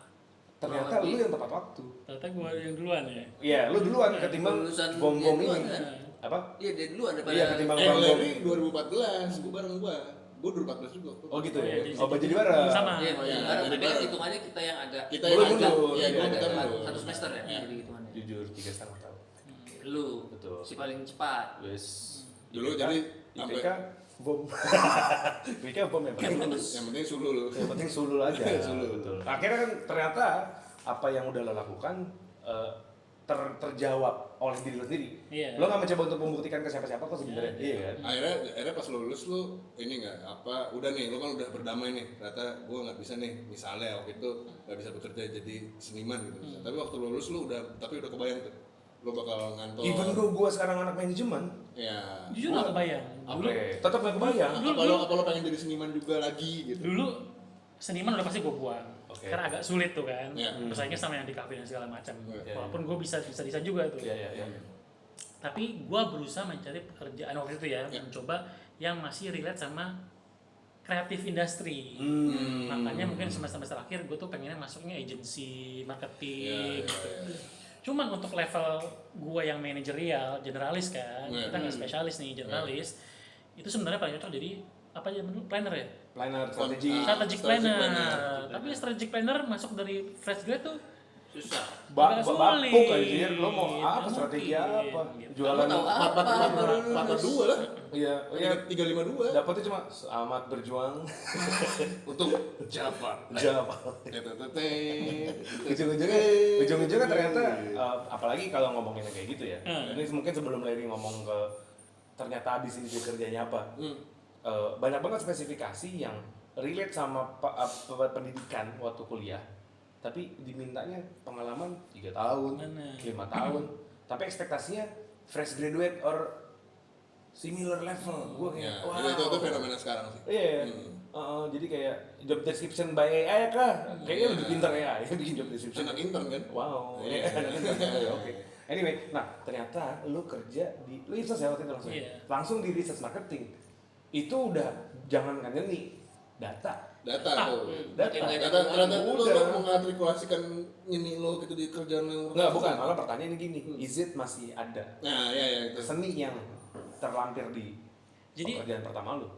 Ternyata Kurang lu lebih. yang tepat waktu. Ternyata gue yang duluan ya. Iya, lu duluan ketimbang Lulusan bom-bom dia duluan, ini. kan? Apa? Iya dia dulu ada Iya, ketimbang bom-bom. Larry 2014, gua bareng gua. Gua 2014 juga. Oh gitu ya. Jadi- Oh, jadi bareng. Sama. Iya, Iya, bareng. jadi Tapi kan bareng. hitungannya kita yang agak Kita yang agak- mundur. Iya, Iya, agak kita telat. mundur. Satu semester ya. Iya. Jadi hitungannya. Jujur 3,5 tahun. Lu Betul. si paling cepat. Wes. Dulu jadi IPK bom. IPK bom yang penting lulus. yang penting sulul. Yang penting sulul aja. Sulul. Betul. Akhirnya kan ternyata apa yang udah lo lakukan terjawab oleh diri lo sendiri. Iya. Lo nggak mencoba untuk membuktikan ke siapa-siapa kok sebenarnya. Iya kan? Akhirnya pas lu lulus lu ini nggak apa udah nih lu kan udah berdamai nih ternyata gue nggak bisa nih misalnya waktu itu nggak bisa bekerja jadi seniman gitu tapi waktu lu lulus lu udah kebayang tuh lu bakal ngantor Even though gue sekarang anak manajemen, ya Jujur gak kebayang. Dulu, tetap nggak kebayang. apa lo pengen jadi seniman juga lagi gitu dulu seniman udah pasti gue buang. Oke. Karena agak sulit tuh kan. Iya. Bersaingnya sama yang di kafe dan segala macam. Iya. Walaupun gue bisa desain juga tuh. Iya. Tapi gue berusaha mencari pekerjaan waktu itu ya, Iya. mencoba yang masih relate sama kreatif industri. Hmm. Makanya mungkin semester akhir gue tuh pengennya masuknya agensi marketing. Iya, gitu. Cuman untuk level gue yang manajerial, generalis kan, Iya. kita nggak spesialis nih, generalis. Itu sebenarnya paling cocok jadi apa aja menurut planner ya? Planner strategi. Strategic strategic planner. planner. Tapi strategic planner masuk dari fresh grade tuh Susah. agak sulit. Bapuk anjir, lo mau apa Nggak strategi mungkin, apa? gitu. Jualan Kamu tahu apa? 442 lah Iya, iya. 352 Dapatnya cuma selamat berjuang untuk Java Java. Tetetetet. Ujung-ujungnya ternyata apalagi kalau ngomonginnya kayak gitu ya. Hmm. Ini mungkin sebelum Larry ngomong ke ternyata abis ini dia kerjanya apa. Banyak banget spesifikasi yang relate sama pendidikan waktu kuliah. Tapi dimintanya pengalaman 3 tahun, Mana? 5 tahun. Tapi ekspektasinya fresh graduate or similar level. Gue Ya, kayak itu fenomena sekarang sih. Iya. Jadi kayak job description by AI kah? Kayaknya lebih pintar AI bikin job description. Anak intern kan? Wow. Iya. Anak intern. Oke. Anyway, nah ternyata lu kerja di lu research ya waktu itu langsung. Iya. Langsung di research marketing. Itu udah jangan kan nih data. Data tuh. Data. Ternyata lu Udah. mengatrikulasikan ini lo gitu di kerjaan lo. Enggak, bukan. Malah pertanyaannya gini, is it masih ada Nah, ya itu. seni yang terlampir di Jadi- pekerjaan pertama lu?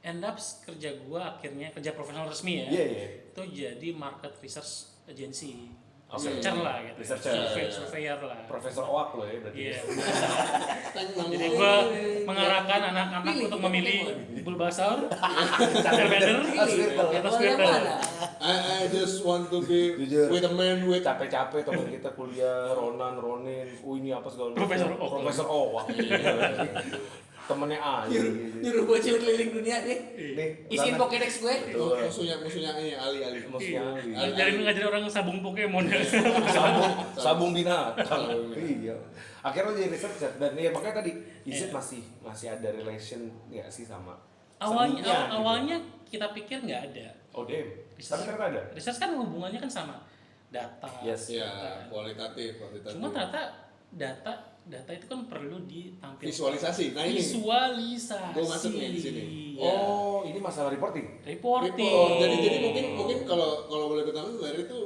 End up kerja gua akhirnya kerja profesional resmi ya. Iya, iya. Itu jadi market research agency. Oke. Researcher lah gitu. Researcher. Surveyor lah. Profesor Oak lo ya berarti. Iya. Jadi gua mengarahkan anak-anak untuk memilih Bulbasaur, Charmander, atau Squirtle. I just want to be Jujur. with a man with Capek-capek teman kita kuliah Ronin, ini apa segala macam. Profesor Oak. Profesor Oak. Temennya A. Nyuruh bocil keliling dunia deh. Nih, Isiin Pokédex gue. musuhnya ini Ali. Emosinya Ngajarin orang sabung Pokemon. sabung binatang. Iya. Akhirnya lo jadi researcher dan ya makanya tadi is it masih ada relation nggak sih sama Awalnya seninya, gitu? awalnya kita pikir nggak ada. Oh damn. Tapi ternyata ada. Research kan hubungannya kan sama data. Yes. Ya, kualitatif. Cuma ternyata data data itu kan perlu ditampilkan. Visualisasi. Nah ini. Visualisasi. Gua masuk nih di sini. Iya. Oh, ini masalah reporting. Reporting. Report. Jadi mungkin kalau boleh gue tambahin Larry itu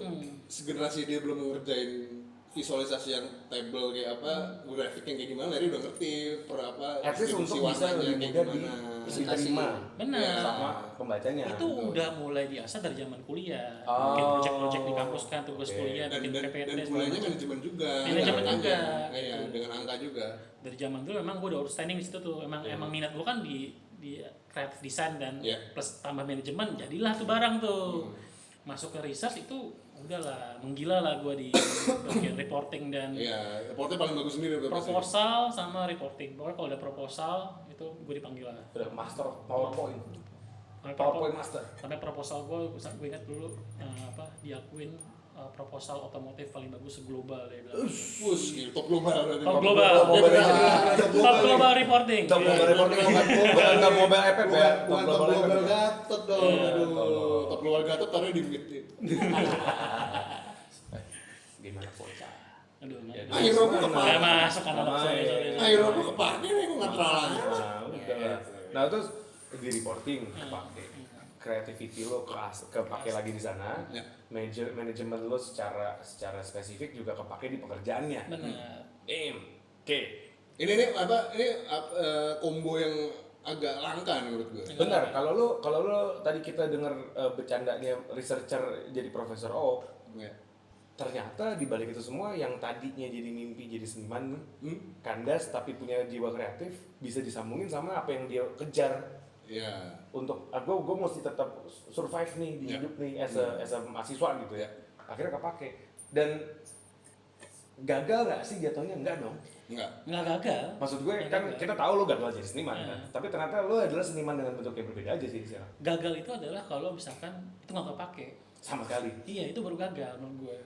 segenerasi dia belum ngerjain visualisasi yang table kayak apa, grafik yang kayak gimana, Larry udah ngerti per apa, At least distribusi untuk bisa warnanya lebih kayak mudah gimana. diterima Benar. sama pembacanya. Itu udah mulai diasah dari zaman kuliah. Oh. Bikin project-project di kampus kan, tugas Oke. kuliah, dan bikin PPT. kuliahnya segala macam. manajemen juga. Manajemen Dengan juga. angka. Iya, dengan angka juga. Dari zaman dulu memang gue udah outstanding di situ tuh. Emang minat gue kan di creative design dan Iya. plus tambah manajemen, jadilah tuh barang tuh. Masuk ke research itu udahlah menggila lah gue di bagian reporting dan Iya, reportnya paling bagus sendiri tuh pasti. proposal sama reporting. Pokoknya kalau ada proposal itu gue dipanggil lah. Udah master PowerPoint. Sampai PowerPoint master. Sampai proposal gue ingat dulu diakuin proposal otomotif paling bagus seglobal dia bilang. Push, gitu, top global berarti. Top global. Top global reporting. Top global Iya. reporting bukan nggak mobile app ya. Bukan top global Gatot dong. Iya, Aduh, top global Gatot taruhnya di mid. Gimana bocah? Aduh, Ya, nah. Akhirnya aku kepake. Nggak masuk kan anak Nggak sorry. main. Akhirnya aku kepake nih, aku nggak terlalu. Nah, udah. Nah, terus di reporting kepake. Creativity lo kepake lagi di sana. Ya. Manajemen lo secara spesifik juga kepake di pekerjaannya. Benar. Oke. Ini combo yang agak langka nih menurut gue. Benar, kalau lo tadi kita dengar bercandanya researcher jadi Profesor O, Ya. ternyata di balik itu semua yang tadinya jadi mimpi jadi seniman kandas tapi punya jiwa kreatif bisa disambungin sama apa yang dia kejar Ya. untuk gue mesti tetap survive nih di Ya. hidup nih as a mahasiswa gitu ya. Akhirnya kepake dan gagal nggak sih jatuhnya? Enggak dong. Nggak gagal. Maksud gue Nggak kan gagal. kita tahu lo gagal jadi seniman Ya. kan, tapi ternyata lo adalah seniman dengan bentuk yang berbeda aja sih sekarang. Gagal itu adalah kalau misalkan itu nggak kepake. Sama sekali. Iya, itu baru gagal menurut gue.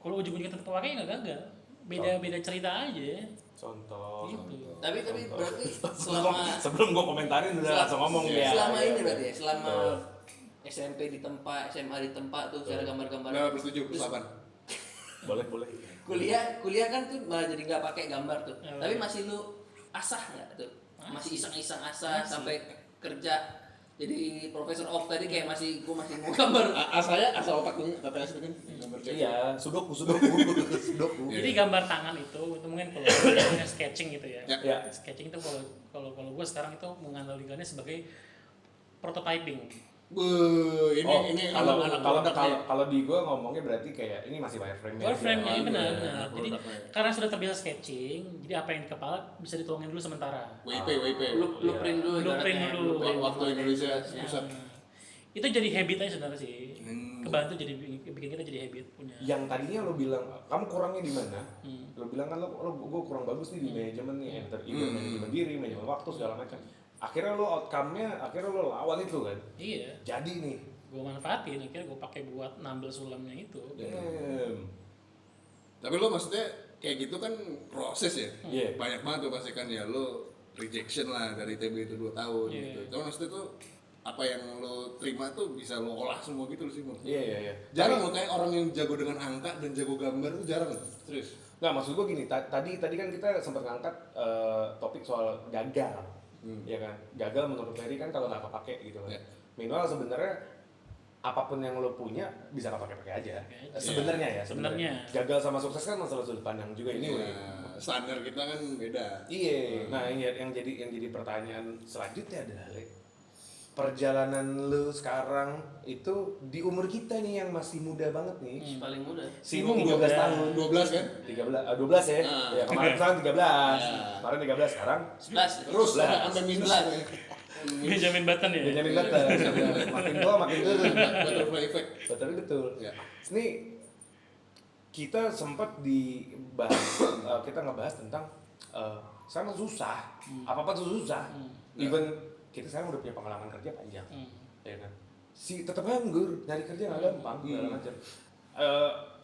Kalau ujung-ujungnya tetap kepake nggak gagal. Beda cerita aja. Contoh. Gitu. Tapi berarti selama Sebelum gue komentarin udah langsung ngomong dia. selama ini berarti ya, selama SMP di tempat, SMA di tempat tuh cara gambar-gambar. Nah, plus 7, plus 8. Boleh. Kuliah kan tuh malah jadi nggak pakai gambar tuh. Ya, Tapi masih lu asah nggak tuh? Masih iseng-iseng asah Masih. sampai kerja jadi profesor of tadi kayak gua masih mau gambar. Saya asal otak gue, TTS itu kan gambar cek. Iya, sudoku. Jadi gambar tangan itu mungkin kalau namanya sketching gitu ya. Ya. Sketching itu kalau gue sekarang itu menganalogikannya sebagai prototyping. Ini Kalau di gue ngomongnya berarti kayak ini masih wireframe. Wireframe-nya ya, benar. iya, Jadi produknya. karena sudah terbiasa sketching, jadi apa yang di kepala bisa dituangin dulu sementara. WIP. Lu print dulu. Blueprint ibaratnya. dulu. Blueprint. Waktu Indonesia pusat. Itu jadi habit aja sebenarnya sih. Hmm. Kebantu jadi bikin kita jadi habit punya. Yang tadinya lo bilang kamu kurangnya di mana? Hmm. Lo bilang kan gue kurang bagus nih di manajemen nih, manajemen diri, manajemen waktu segala macam. Akhirnya lo outcome-nya, akhirnya lo lawan itu kan. Iya, Jadi nih. gue manfaatin, akhirnya gue pakai buat nambel sulamnya itu. Tapi lo maksudnya kayak gitu kan proses ya? Iya. Banyak banget tuh pasti kan ya lo rejection lah dari TB itu 2 tahun Iya. gitu. Cuma maksudnya tuh apa yang lo terima tuh bisa lo olah semua gitu loh sih menurut gue. Iya. Jarang lo kayak orang yang jago dengan angka dan jago gambar tuh jarang loh. Serius. Nggak, maksud gue gini, tadi kan kita sempat ngangkat topik soal gagal, ya kan? Gagal menurut Ferry kan kalau nggak kepake gitu kan. Ya. Minimal sebenarnya apapun yang lo punya bisa kepake-pakai aja. Oke. Sebenarnya ya. Sebenarnya. Gagal sama sukses kan masalah sudut pandang juga ini. Ya, standar kita kan beda. Iya. Nah, yang jadi pertanyaan selanjutnya adalah Le, perjalanan lu sekarang itu di umur kita nih yang masih muda banget nih. Paling muda. Sibuk Sibuk 13 muda. tahun. 12 kan? 12 ya. Ya, kemarin 13. Ya. Kemarin 13 sekarang 11. Terus Sebelas. sampai minus. 11. Benjamin Button ya. Benjamin Button. Makin tua makin turun. Butterfly effect. Betul. Ya. Ini kita sempat kita ngebahas tentang sekarang susah. Apa-apa tuh susah. Even kita sekarang udah punya pengalaman kerja panjang. Ya kan? Tetap nganggur, nyari kerja nggak gampang, segala macam.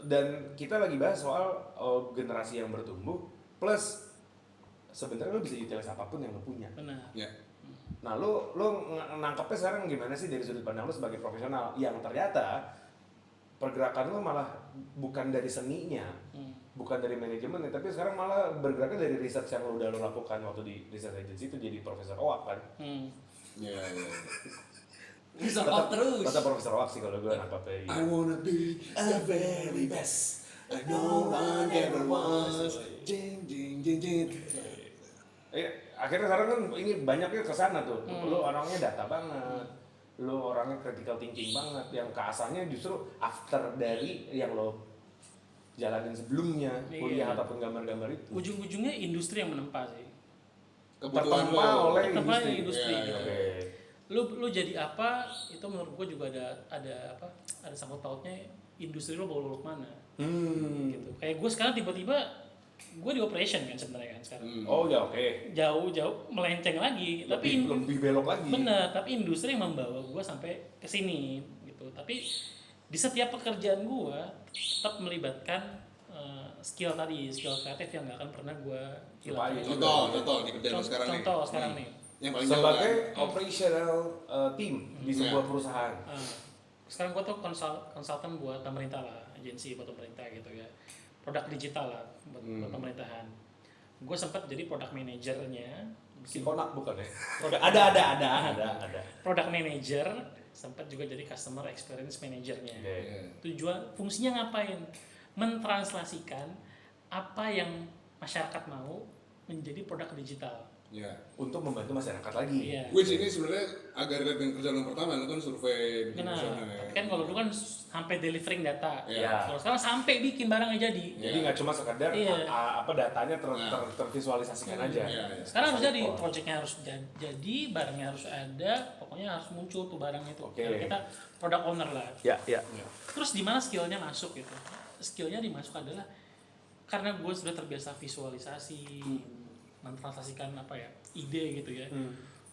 Dan kita lagi bahas soal generasi yang bertumbuh plus sebenarnya lo bisa utilize apapun yang lo punya. Benar. Ya. Nah, lo nangkepnya sekarang gimana sih dari sudut pandang lo sebagai profesional yang ternyata pergerakan lo malah bukan dari seninya, bukan dari manajemen ya, tapi sekarang malah bergeraknya dari research yang udah lo lakukan waktu di research agency itu jadi Profesor Owak kan. Iya. Bisa off terus. Tetap Profesor Owak sih kalau gue nangkapnya. I wanna be the very best. I know one ever was. Jing jing jing jing. Akhirnya sekarang kan ini banyaknya ke sana tuh. Lo orangnya data banget. Lo orangnya critical thinking banget. Yang keasalnya justru after dari yang lo jalanin sebelumnya, kuliah ataupun gambar-gambar itu. Ujung-ujungnya industri yang menempa sih. Kebutuhan Tertempa lo. oleh Tertempa industri. industri. Iya, iya. Oke. Lu jadi apa? Itu menurut gua juga ada sangkut pautnya industri lo bawa lo kemana. Gitu. Kayak gue sekarang tiba-tiba gue di operation kan sebenarnya kan sekarang. Oh ya oke. Jauh-jauh melenceng lagi, tapi Lebih belok lagi. bener, tapi industri yang membawa gue sampai ke sini gitu. Tapi di setiap pekerjaan gue tetap melibatkan skill kreatif yang nggak akan pernah gue hilangin. Contoh di kerjaan lo sekarang nih. Contoh sekarang nih. Yang paling jauh Sebagai kan? operational team di sebuah perusahaan. Sekarang gue tuh konsultan buat pemerintah lah, agensi buat pemerintah gitu ya, produk digital lah buat pemerintahan. Gue sempat jadi product manajernya. Si Konak bukan ya? Product Ada. Product manager, sempat juga jadi customer experience manajernya. Oke. Tujuan fungsinya ngapain? Mentranslasikan apa yang masyarakat mau menjadi produk digital. Iya. Untuk membantu masyarakat lagi. Iya. Which ini sebenarnya agak relate dengan kerjaan lo pertama, lo kan survei bikin Benar. persona ya. Tapi kan kalau dulu kan sampai delivering data. Iya. Kalau sekarang sampai bikin barangnya jadi. Jadi nggak cuma sekedar Iya. datanya tervisualisasikan aja. Iya. Sekarang harus jadi, projectnya harus jadi, barangnya harus ada, pokoknya harus muncul tuh barang itu. Oke. Karena kita product owner lah. Ya. Terus di mana skillnya masuk gitu? Skillnya dimasuk adalah karena gue sudah terbiasa visualisasi, mentranslasikan ide gitu ya.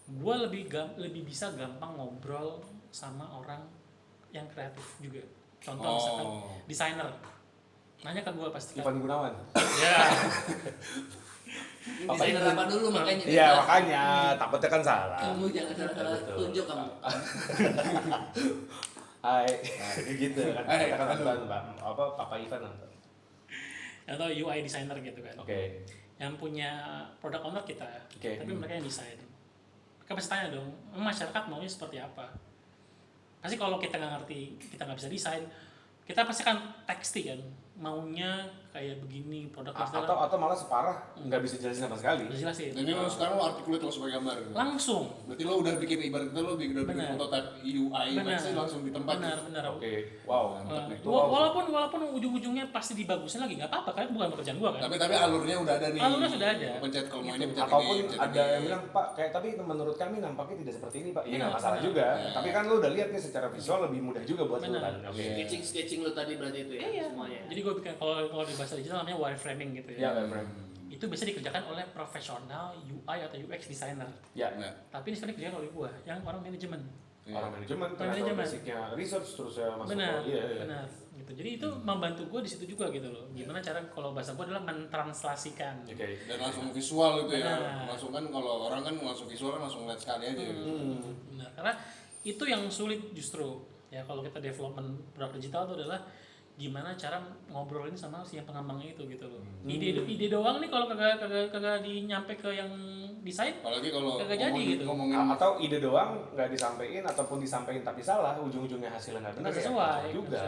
Gue lebih bisa gampang ngobrol sama orang yang kreatif juga. Contoh misalkan desainer, nanya ke gue pasti kan. Ivan Gunawan. Ya. Desainer apa dulu makanya. Iya makanya takutnya kan salah. Kamu jangan salah tunjuk kamu. Hai, gitu kan. Kita kan nonton Papa Ivan nonton. Atau UI designer gitu kan. Oke. Yang punya product owner kita, Oke. tapi mereka yang desain. Mereka pasti tanya dong, masyarakat maunya seperti apa? Pasti kalau kita nggak ngerti, kita nggak bisa desain, kita pasti akan teksting kan, maunya kayak begini produk Atau malah separah nggak bisa jelasin sama sekali. harus jelasin. Dan ini lo sekarang lo artikulate lo sebagai gambar gitu. Langsung. Berarti lo udah bikin ibaratnya lo udah bikin Benar. prototype UI Benar. pasti langsung di tempat. Benar. Oke. Wow. Walaupun ujung-ujungnya pasti dibagusin lagi nggak apa-apa kan, bukan pekerjaan gua kan. Tapi alurnya udah ada nih. Alurnya sudah ada. Pencet kalau mau ini pencet Ataupun ini. pencet ada ini. yang bilang Pak, kayak tapi menurut kami nampaknya tidak seperti ini Pak. Iya nggak Benar, masalah benar. juga. Tapi kan lu udah lihat nih secara visual lebih mudah juga buat lu Benar. kan. Oke. Sketching lo tadi berarti itu ya Iya. semuanya. Jadi gua bikin kalau di bahasa digital namanya wireframing gitu Ya, ya. Itu biasa dikerjakan oleh profesional UI atau UX designer. Ya. Nah, Tapi ini sekarang dikerjakan oleh gua, yang orang manajemen. Orang manajemen, Orang ternyata manajemen. basicnya research terus ya masuk. Benar, Iya. benar. Gitu. Jadi itu membantu gue di situ juga gitu loh. Gimana cara kalau bahasa gue adalah mentranslasikan. Oke. dan langsung visual itu ya. Benar. Langsung kan kalau orang kan langsung visual kan langsung lihat sekali aja. Benar. Karena itu yang sulit justru. Ya kalau kita development produk digital itu adalah gimana cara ngobrolin sama si yang pengembangnya itu gitu loh. Ide doang nih kalau kagak nyampe ke yang desain. Apalagi kalau Kagak jadi gitu. ngomongin Atau ide doang nggak disampaikan ataupun disampaikan tapi salah, ujung-ujungnya hasilnya nggak benar Nggak ya. sesuai juga.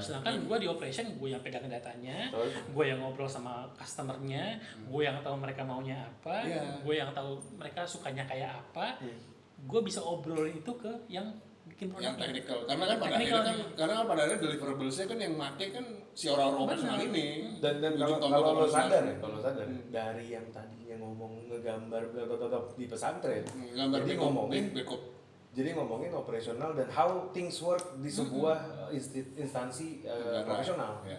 Sedangkan gue di operation, gue yang pegang datanya, Betul. gue yang ngobrol sama customernya, gue yang tahu mereka maunya apa, Iya. gue yang tahu mereka sukanya kayak apa, gue bisa obrolin itu ke yang bikin yang produknya. technical karena kan pada Technical akhirnya kan nih. karena pada akhirnya deliverables-nya kan yang make kan si orang-orang operasional ini. Dan Ujung kalau tombol lo operasional. sadar ya, kalau sadar dari yang tadinya ngomong ngegambar di pesantren, Gambar jadi backup, ngomongin backup. jadi ngomongin operasional dan how things work di sebuah instansi Negara. profesional. Ya.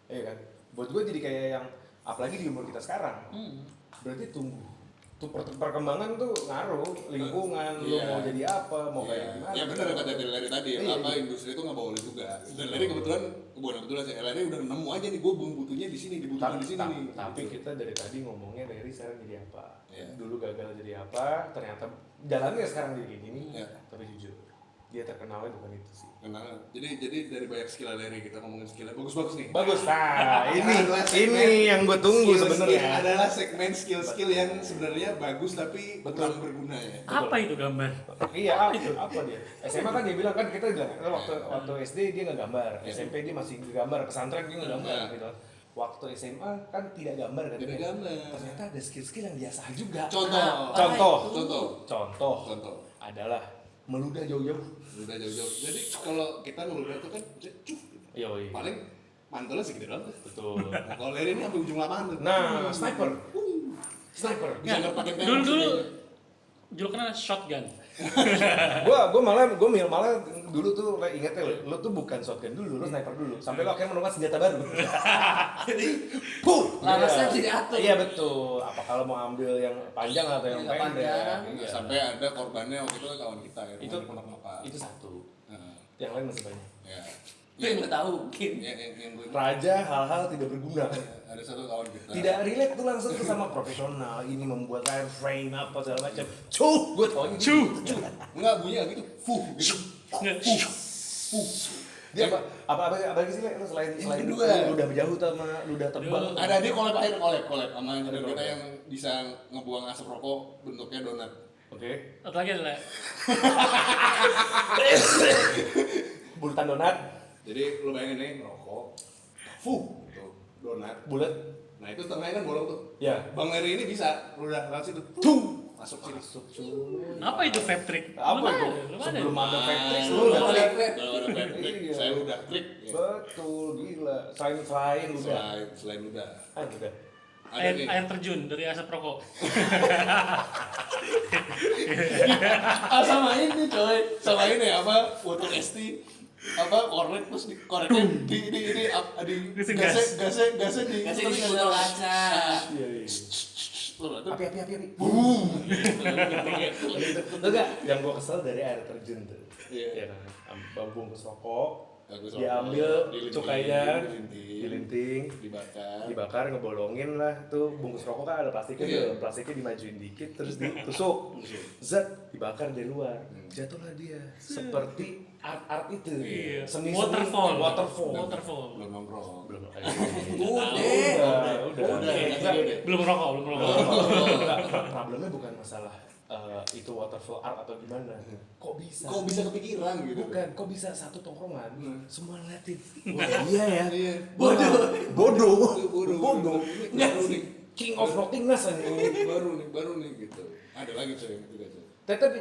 Iya kan? Buat gue jadi kayak yang apalagi di umur kita sekarang. Hmm. Berarti tunggu. Tuh perkembangan tuh ngaruh, lingkungan, lu Iya. mau jadi apa, mau kayak Iya. gimana. Ya benar kata Larry tadi, Iya, apa iya. industri itu nggak bawa juga. Dan Larry kebetulan, bukan kebetulan sih, Larry udah nemu aja nih, gue butuhnya di sini, dibutuhkan di sini nih. Tapi kita dari tadi ngomongnya dari sekarang jadi apa? Iya. Dulu gagal jadi apa, ternyata jalannya sekarang jadi kayak gini. Iya. Tapi jujur, dia terkenalnya bukan itu sih. Kenal. Jadi dari banyak skill dari kita ngomongin skillnya bagus-bagus nih. Bagus. Nah, Adalah segmen ini yang gue tunggu skill-skill sebenarnya. adalah segmen skill-skill yang sebenarnya bagus tapi kurang berguna ya. Apa itu gambar? Iya, apa dia? SMA kan dia bilang kan kita bilang waktu SD dia nggak gambar, SMP dia masih gambar, pesantren dia nggak gambar gitu. Waktu SMA kan tidak gambar kan? Tidak gambar. Ternyata ada skill-skill yang biasa juga. Contoh adalah meludah jauh-jauh. Udah jauh-jauh. Jadi kalau kita ngeludah tuh kan cuk. Yoi. Paling mantelnya segede doang. Betul. Nah, kalau Larry ini sampai ujung lapangan tuh. Nah, sniper. Bisa nggak pakai tembak. Dulu julukannya shotgun. Gua malah dulu tuh ingetnya lo tuh bukan shotgun dulu, lo sniper dulu. Sampai lo akhirnya menemukan senjata baru. Jadi, Larasnya bisa diatur. Iya betul. Apa kalau mau ambil yang panjang atau yang Yang pendek? panjang. Iya. sampai ada korbannya waktu itu kawan kita ya. Itu kenapa? itu satu. Nah, Yang lain masih banyak. ya. Itu yang nggak tahu mungkin. Yang gue Raja hal-hal tidak berguna. ada satu kawan kita. Tidak relate tuh langsung tuh sama profesional. Ini membuat wireframe apa segala macam. Gue tau ini. Enggak bunyinya gitu. Gitu. Dia apa lagi sih Le? Lo selain kedua. ludah jauh sama ludah tebal. Ada dia collab sama yang kita yang bisa ngebuang asap rokok bentuknya donat. Oke. Satu lagi adalah Bulatan donat, Jadi lu bayangin nih ngerokok, gitu, donat. bulat. Nah itu tengahnya kan bolong tuh. Ya. Bang Larry ini bisa udah langsung itu, masuk sini. apa itu vape trick? Apa Belum itu? ada, belum ada. Sebelum ada Patrick, Nah, lu udah Kalau trik. vape. Kalau ada trik, Iya. saya udah trik. Ya. Betul, gila. Selain udah. Selain udah. Udah. Ada nih. Air terjun dari asap rokok. Sama ini coy, sama ini apa? Untuk ST apa korek terus di koreknya di gasnya di Kasih di botol kaca. Iya, iya. Tuh, Api. Boom. Tuh gak? Yang gua kesel dari air terjun tuh. Iya. Ya kan. Bungkus rokok. Bagus, Diambil dilinting, cukainya, dilinting, dilinting, dibakar, ngebolongin lah tuh bungkus rokok kan ada plastiknya Iya. tuh, plastiknya dimajuin dikit terus ditusuk, zat dibakar dari luar, jatuhlah dia seperti art itu, Iya. seni Waterfall. waterfall. belum nongkrong. Belum, Udah. udah. Belum rokok. Problemnya bukan masalah itu waterfall art atau gimana, kok bisa? Kok bisa kepikiran gitu? Bukan, kok bisa satu tongkrongan semua ngeliatin. Wah, Iya. bodoh. Bodoh. Ini baru nih. King of Nothingness aja. baru nih gitu. Ada lagi coy yang ketiga coy.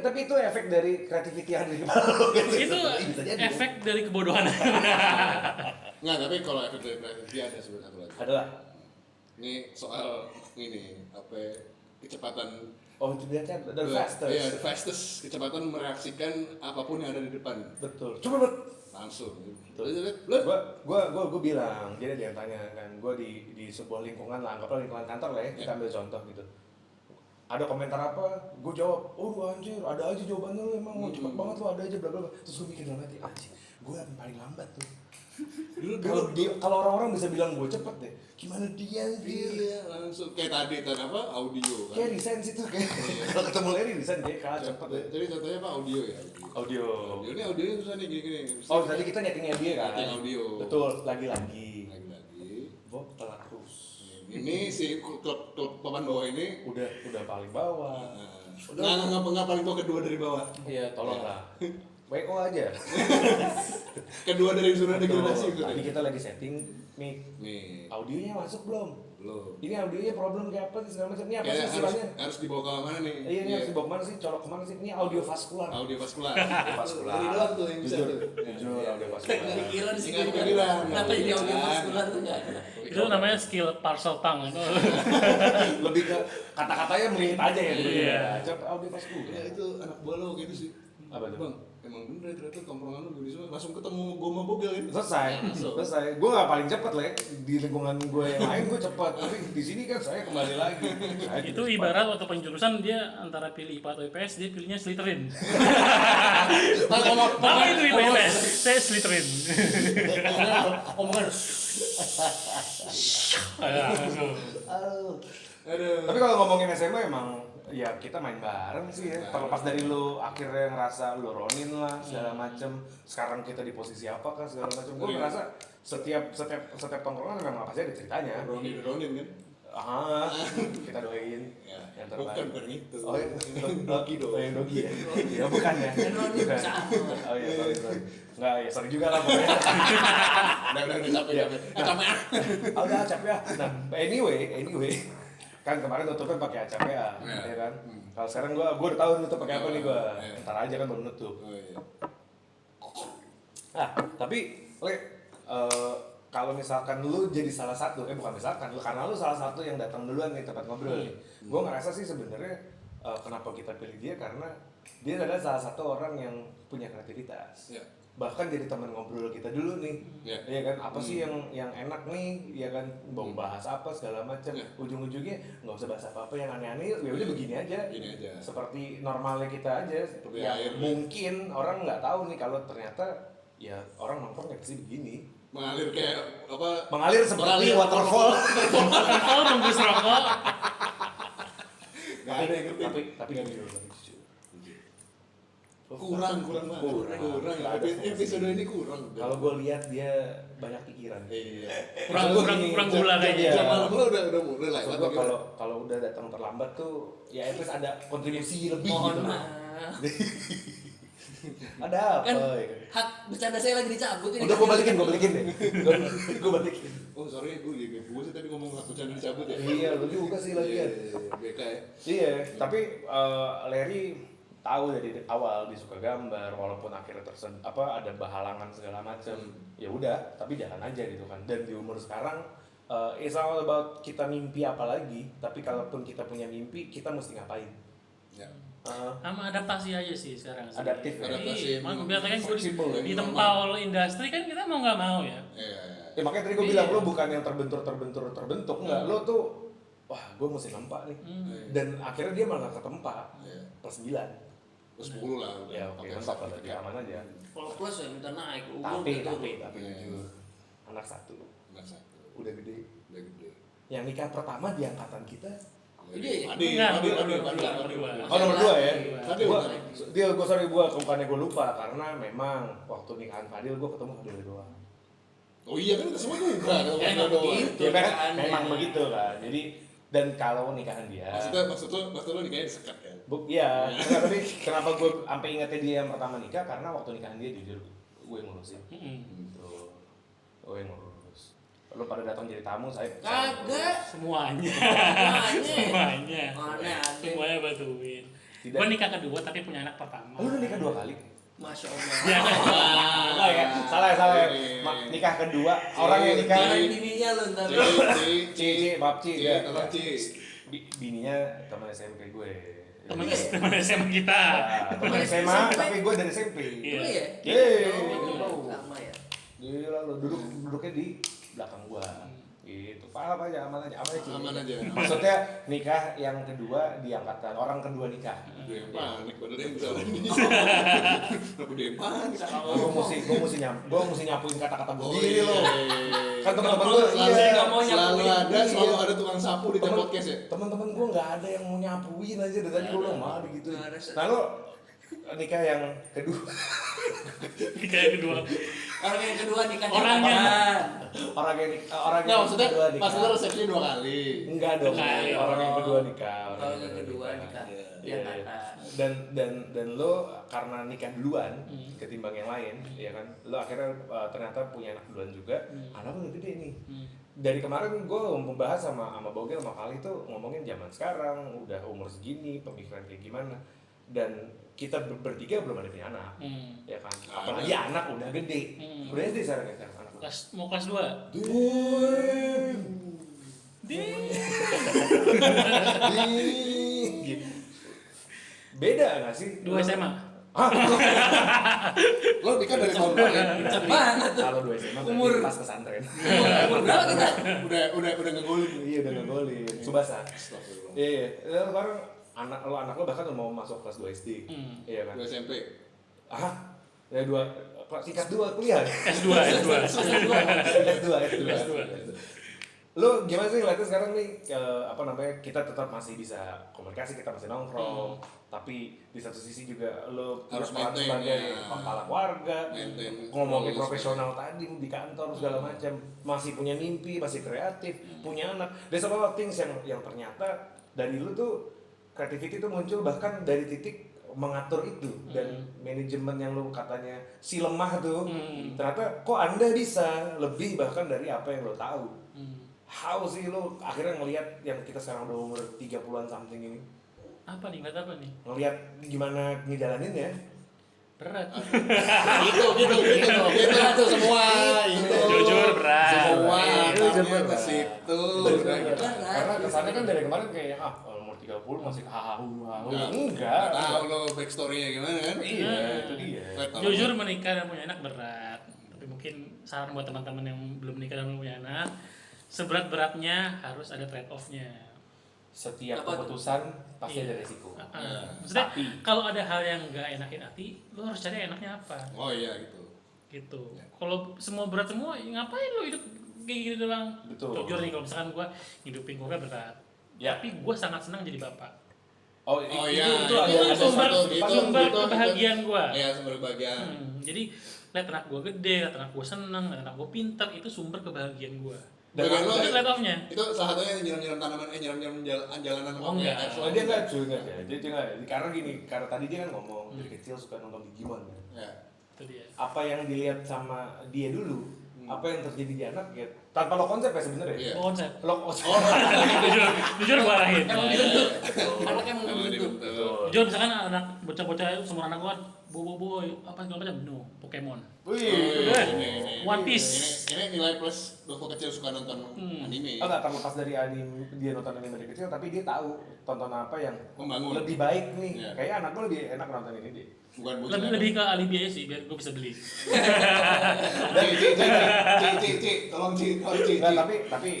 Tapi itu efek dari kreativiti yang ada di kepala lo gitu. Itu Bisa jadi. efek dari kebodohan. Nggak, tapi kalau efek dari kreativiti ada sebenarnya satu lagi. Adalah. Ini soal ini apa ya, kecepatan. Oh, itu dia kan the fastest. Iya, the fastest. Kecepatan mereaksikan apapun yang ada di depan. Betul. Coba Langsung. Gua bilang, jadi dia tanya kan, gua di sebuah lingkungan lah, anggaplah lingkungan kantor lah ya, kita ambil contoh gitu. Ada komentar apa, gue jawab, oh anjir, ada aja jawabannya lu emang, mau cepet banget lu, ada aja bla bla bla. Terus gue mikir dalam hati, anjir, gue yang paling lambat tuh. Kalau orang-orang bisa bilang gue cepet deh, gimana dia anjir? Iya, langsung kayak tadi apa audio kan. Kayak resign situ kayak, kalau ketemu Larry resign kayak kalah cepet deh. Jadi contohnya apa audio ya? Audio. Ini audionya susah nih gini-gini. Oh tadi kita nyetingnya dia kan? Nyeting audio. Betul, lagi-lagi. Lagi-lagi. Bob telat terus. Ini si klub papan bawah ini Udah paling bawah. nggak paling bawah, kedua dari bawah. Iya, tolonglah. WO aja. Kedua dari zona degradasi gitu. Tadi kita lagi setting mic. Nih, Audionya masuk belum? belum. Ini audionya problem kayak apa sih segala macam. Ini apa Ya, sih istilahnya? harus dibawa ke mana nih? Iya, ini harus dibawa kemana sih? Colok kemana sih? Ini audio vaskular. Audio vaskular. Vaskular. Dari doang tuh yang bisa Jujur, tuh. jujur audio Nggak vaskular. kepikiran sih. Nggak kepikiran. Kenapa ini audio vaskular tuh nggak ada. Itu namanya skill parcel tongue. Lebih ke kata-katanya melingit aja ya dulu. Iya. Coba audio vaskular. Ya itu anak buah lo gitu sih. Apa tuh? Bang, emang bener ternyata tongkrongan lu gitu langsung ketemu gue sama Bogel ya. Selesai. Gue gak paling cepet lah di lingkungan gue yang lain gue cepet, tapi di sini kan saya kembali lagi. Saya Itu tidak ibarat waktu penjurusan dia antara pilih IPA atau IPS, dia pilihnya Slytherin. Apa itu IPA IPS? Saya Slytherin. Omongan. Ya, langsung. Aduh. Tapi kalau ngomongin SMA emang ya kita main bareng sih ya. Terlepas dari lu akhirnya ngerasa lu Ronin lah segala macem. Sekarang kita di posisi apa kan segala macem. Gue ngerasa setiap tongkrongan memang pasti ada ceritanya. Ronin kan? Kita doain Ya, yang terbaik. bukan itu. Oh ya, Dogi dong. Oh ya Dogi ya. Ya bukan ya. Ronin Bukan. sama. Oh iya sorry. Enggak ya sorry juga lah pokoknya. Udah capek. Capek. Udah capek ya. Nah anyway kan kemarin tutupnya pakai ACPA, ya kan. Kalau sekarang gua udah tahu nutup pakai apa nih gua. Ntar aja kan baru nutup. Oh iya. Tapi kalau misalkan lu jadi salah satu, bukan misalkan, karena lu salah satu yang datang duluan nih tempat ngobrol nih. Gue ngerasa sih sebenarnya kenapa kita pilih dia karena dia adalah salah satu orang yang punya kreativitas. Ya. Bahkan jadi teman ngobrol kita dulu nih, ya kan? Apa sih yang enak nih, ya kan? Mau bahas apa segala macam. Ujung-ujungnya nggak usah bahas apa-apa yang aneh-aneh, ya udah begini aja. Seperti normalnya kita aja. Seperti yang air. mungkin orang nggak tahu nih kalau ternyata ya orang nongkrong kayak sih begini. Mengalir kayak apa? Mengalir seperti waterfall. Waterfall tembus rokok. Nggak ada yang ngerti. Tapi jujur. Kurang banget. Episode ini kurang. Kalau gue lihat dia banyak pikiran. Iya. Kurang gula kayaknya. Jam malam lo udah mulai lah. Maksud gue kalau udah datang terlambat tuh ya at least ada kontribusi lebih Mohon gitu. maaf. Ada apa Kan ya kan? hak bercanda saya lagi dicabut ini. Udah gue balikin deh. Gue balikin. Oh sorry gue sih tadi ngomong aku jangan dicabut ya. Iya, lu juga sih lagi ya. BK ya. Iya, tapi Larry tahu dari awal dia suka gambar walaupun akhirnya ada halangan segala macam. Ya udah, tapi jalan aja gitu kan. Dan di umur sekarang it's all about kita mimpi apa lagi, tapi kalaupun kita punya mimpi, kita mesti ngapain? Ya. Sama adaptasi aja sih sekarang. Adaptif. Adaptasi. Iya, biasanya kan Fleksibel ya. di tempat industri kan kita mau nggak mau ya. Iya. Ya makanya tadi gue bilang lo bukan yang terbentur enggak, lo tuh wah gue mesti nempak nih. Dan akhirnya dia malah nggak ketempa. Iya. Plus 9. Plus 10 lah. Ya oke, mantap lah tadi aman aja. Kalau plus ya minta naik. Tapi jujur anak satu Benar satu. udah gede. Udah gede. Yang nikah pertama di angkatan kita. Iya. Adik. Oh nomor 2 ya. Tadi Bukannya gue lupa karena memang waktu nikahan Fadil gue ketemu Fadil doang. Oh iya kan kita semua juga. Ya emang begitu. Ya kan kan, memang ya. begitu kan. Jadi dan kalau nikahan dia Maksud lo nikahnya sekat kan? Iya, tapi kenapa gue sampai ingetnya dia yang pertama nikah karena waktu nikahan dia jujur gue yang ngurusin. Gitu. Gue yang ngurus. Lu pada datang jadi tamu saya. Kagak. Semuanya. Semuanya. Mana ada. Semuanya bantuin. Tidak. Gue nikah kedua tapi punya anak pertama. Lu udah nikah 2 kali? Masya Allah. Ya, Enggak ya, salah ya. Nikah kedua, orang yang nikah Jangan bininya lu ntar. Ci, maaf Ci ya. Tolong Ci. Bininya teman SMP gue. teman SMA kita. Teman SMA, tapi gue dari SMP. Iya. Oh iya. Yeay. Sama ya. Gila lu duduknya di belakang gua. Gitu. Paham aja, aman aja. Aman aja. Maksudnya nikah yang kedua di angkatan orang kedua nikah. Dia yang panik padahal dia yang salah ini. Kenapa dia yang panik? Gua mesti nyapuin kata-kata Oh, begini loh. Kan teman-teman Nggak gua mau, nggak mau Selalu nyapuin. ada tukang sapu di tempat podcast ya. Teman-teman gua enggak ada yang mau nyapuin aja dari tadi gua malah gitu. Nggak ada. Nah lo nikah yang kedua. Nikah yang kedua. Orang yang kedua nikah Orangnya. orang yang Nggak, maksudnya kedua nikah. pas itu resepsinya 2 kali. Enggak dong. Kali. Orang yang kedua nikah. Orang yang kedua nikah. Iya. Yang kata. Dan lo karena nikah duluan ketimbang yang lain, ya kan? Lo akhirnya ternyata punya anak duluan juga. Anak lo udah gede nih. Dari kemarin gue membahas sama Bogel sama Kali tuh ngomongin zaman sekarang udah umur segini, pemikiran kayak gimana. Dan kita bertiga belum ada punya anak, ya kan? Apalagi anak udah gede. Udah SD sekarang ya anak. Mau kelas 2. Beda nggak sih? 2 SMA. Lo nikah dari tahun berapa? Cepet banget tuh. Kalau 2 SMA Umur. berarti pas pesantren. Umur berapa kita? Udah ngegolin. Iya udah ngegolin. Subasa. Astagfirullah. Iya. Sekarang anak lo bahkan udah mau masuk kelas 2 SD. Iya kan? 2 SMP. Ya 2 tingkat 2 kuliah. S2. S2. Lu gimana sih ngeliatnya sekarang nih apa namanya, kita tetap masih bisa komunikasi, kita masih nongkrong, tapi di satu sisi juga lu Harus berperan maintain, sebagai ya. kepala keluarga, Maintain ngomongin roles, profesional tadi di kantor segala macam, masih punya mimpi, masih kreatif, punya anak. There's a lot of things yang ternyata dari lu tuh creativity itu muncul bahkan dari titik mengatur itu, dan manajemen yang lu katanya si lemah tuh ternyata kok Anda bisa lebih bahkan dari apa yang lo tahu. How sih lo akhirnya ngelihat yang kita sekarang udah umur 30-an something ini, Apa nih? Ngeliat apa nih? ngelihat gimana ngejalanin ya? Berat. gitu tuh semua itu Jujur berat. semua Arahnya ke situ. Karena kesannya kan dari kemarin kayak umur 30 masih hahahu. Enggak. Nggak tahu lo backstory-nya gimana kan? Iya, itu dia. Jujur menikah dan punya anak berat. Tapi mungkin saran buat teman-teman yang belum menikah dan belum punya anak, seberat-beratnya harus ada trade off-nya. Setiap Apa tuh? keputusan pasti Iya. ada resiko. Maksudnya Tapi- kalau ada hal yang nggak enakin hati, lo harus cari enaknya apa. Oh iya gitu. Gitu. Kalau semua berat semua, ya ngapain lo hidup kayak gitu doang? Betul. Jujur nih, kalau misalkan gue hidupin keluarga berat, Ya. tapi gue sangat senang jadi bapak. Oh iya, itu itu ada sumber- satu sumber kebahagiaan gua. Iya, sumber kebahagiaan. Jadi lihat anak gue gede, lihat anak gue seneng, lihat anak gue pintar, itu sumber kebahagiaan gue. Dan Bagian lo Itu trade off-nya. itu salah satunya nyiram-nyiram tanaman, nyiram-nyiram jalanan. Oh, enggak. Oh, dia nggak cuy, nggak ya. Dia nggak. Karena gini, karena tadi dia kan ngomong dari kecil suka nonton Digimon kan. Ya. Itu dia. Apa yang dilihat sama dia dulu, apa yang terjadi di anak ya tanpa lo konsep ya sebenarnya. Iya. Oh, konsep. Lo jujur gue arahin. emang dibentuk anaknya emang Emang dibentuk dibentuk. Jujur misalkan anak bocah-bocah itu semua anak gue kan bobo apa segala macam, no, Pokemon. Wih. One Piece. Ini nilai plus waktu kecil suka nonton anime. Oh, nggak terlepas dari anime, dia nonton anime dari kecil, tapi dia tahu tonton apa yang Membangun. lebih baik nih. Iya. Kayak anak gue lebih enak nonton ini deh. Bukan bocil. Lebih ke alibi aja sih, biar gue bisa beli. Ci, tolong Ci. Nggak, tapi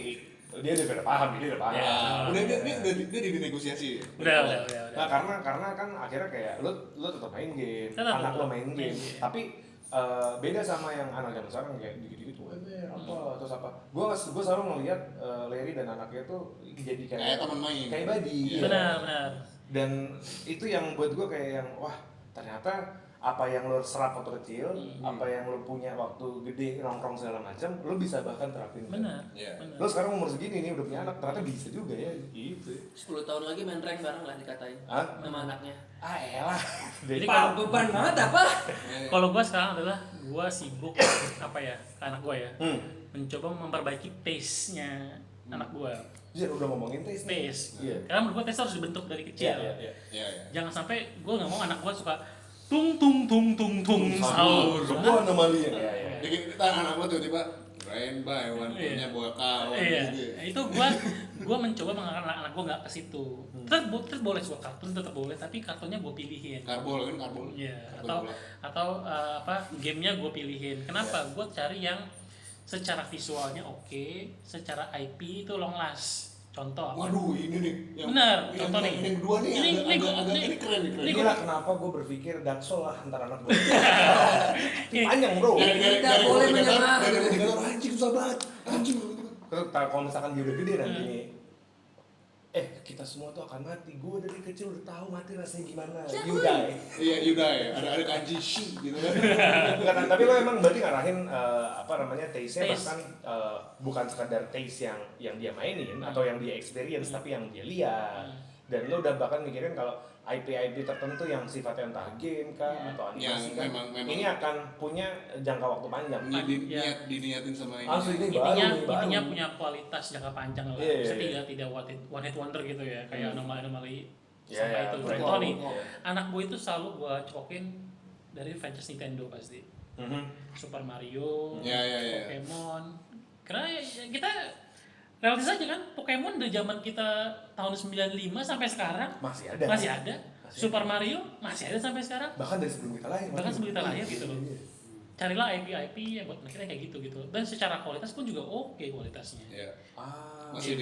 dia udah paham, dia udah paham. Ya. Dia di negosiasi. Udah. Nah, karena kan akhirnya kayak lo tetap main game, Tetap, anak lo tetap main main game, game. tapi beda sama yang anak zaman sekarang kayak dikit-dikit apa terus apa. Gue selalu ngelihat Larry dan anaknya tuh jadi Kayak teman main. kayak buddy. Iya. Benar. Dan itu yang buat gue kayak yang wah, ternyata apa yang lo serap waktu kecil, apa yang lo punya waktu gede nongkrong segala macam, lo bisa bahkan terapin. Benar. Iya. Benar. Lo sekarang umur segini nih udah punya anak, ternyata bisa juga ya. Gitu. 10 tahun lagi main rank bareng lah dikatain Hah? sama anaknya Elah. Jadi Pak, beban banget apa Kalau gue sekarang adalah gue sibuk apa ya ke anak gue ya, mencoba memperbaiki taste-nya anak gue. Iya, udah ngomongin taste nih. Taste. Iya. Karena menurut gue taste harus dibentuk dari kecil. Iya. Iya. Jangan sampai gue nggak mau anak gue suka tung sahur. Sebuah anomali ya. Iya. Jadi kita anak lo tiba-tiba Brian Bay, punya bawa kawan Iya, gitu. itu gua mencoba mengarahkan anak gua nggak ke situ. Tetap boleh suka kartun, tetap boleh, tapi kartunnya gua pilihin. Karbol kan karbol. Iya, Karbol atau bola. apa gamenya gua pilihin. Kenapa? Gua cari yang secara visualnya oke, secara IP itu long last. Contoh. Waduh, ini nih. Benar, contoh nih. Yang kedua nih Ini ini keren nih. Inilah kenapa gue berpikir Dark Soul lah antar anak gue. Panjang bro. Tidak boleh menyerah. Dari indikator anjing susah banget. Anjing. Terus kalau misalkan dia udah gede nanti nih, kita semua tuh akan mati. Gue dari kecil udah tahu mati rasanya gimana. You die. Iya, Yuda ya. Ada kanji shi gitu kan. Bukan, tapi lo emang berarti ngarahin apa namanya taste-nya Taste. bahkan bukan sekadar taste yang dia mainin atau yang dia experience, tapi yang dia lihat. Dan lo udah bahkan mikirin kalau IP tertentu yang sifatnya entah game kah atau animasi Yang kan, memang- ini akan punya jangka waktu panjang. Diniatin sama ini. Asli ini intinya baru. punya kualitas jangka panjang lah. Iya, Bisa iya. tidak one hit wonder gitu ya, kayak anomali Iya, sampai iya, itu. betul. Contoh nih, Iya. anak gue itu selalu gue cokokin dari franchise Nintendo pasti. Super Mario, Iya. Pokemon. Karena ya kita realistis aja kan, Pokemon dari zaman kita tahun 95 sampai sekarang Masih ada. masih ada. Super Mario masih ada sampai sekarang. Bahkan dari sebelum kita lahir. Bahkan sebelum kita lahir gitu loh. Carilah IP yang buat akhirnya kayak gitu. Dan secara kualitas pun juga oke kualitasnya. Iya. Ah, Masih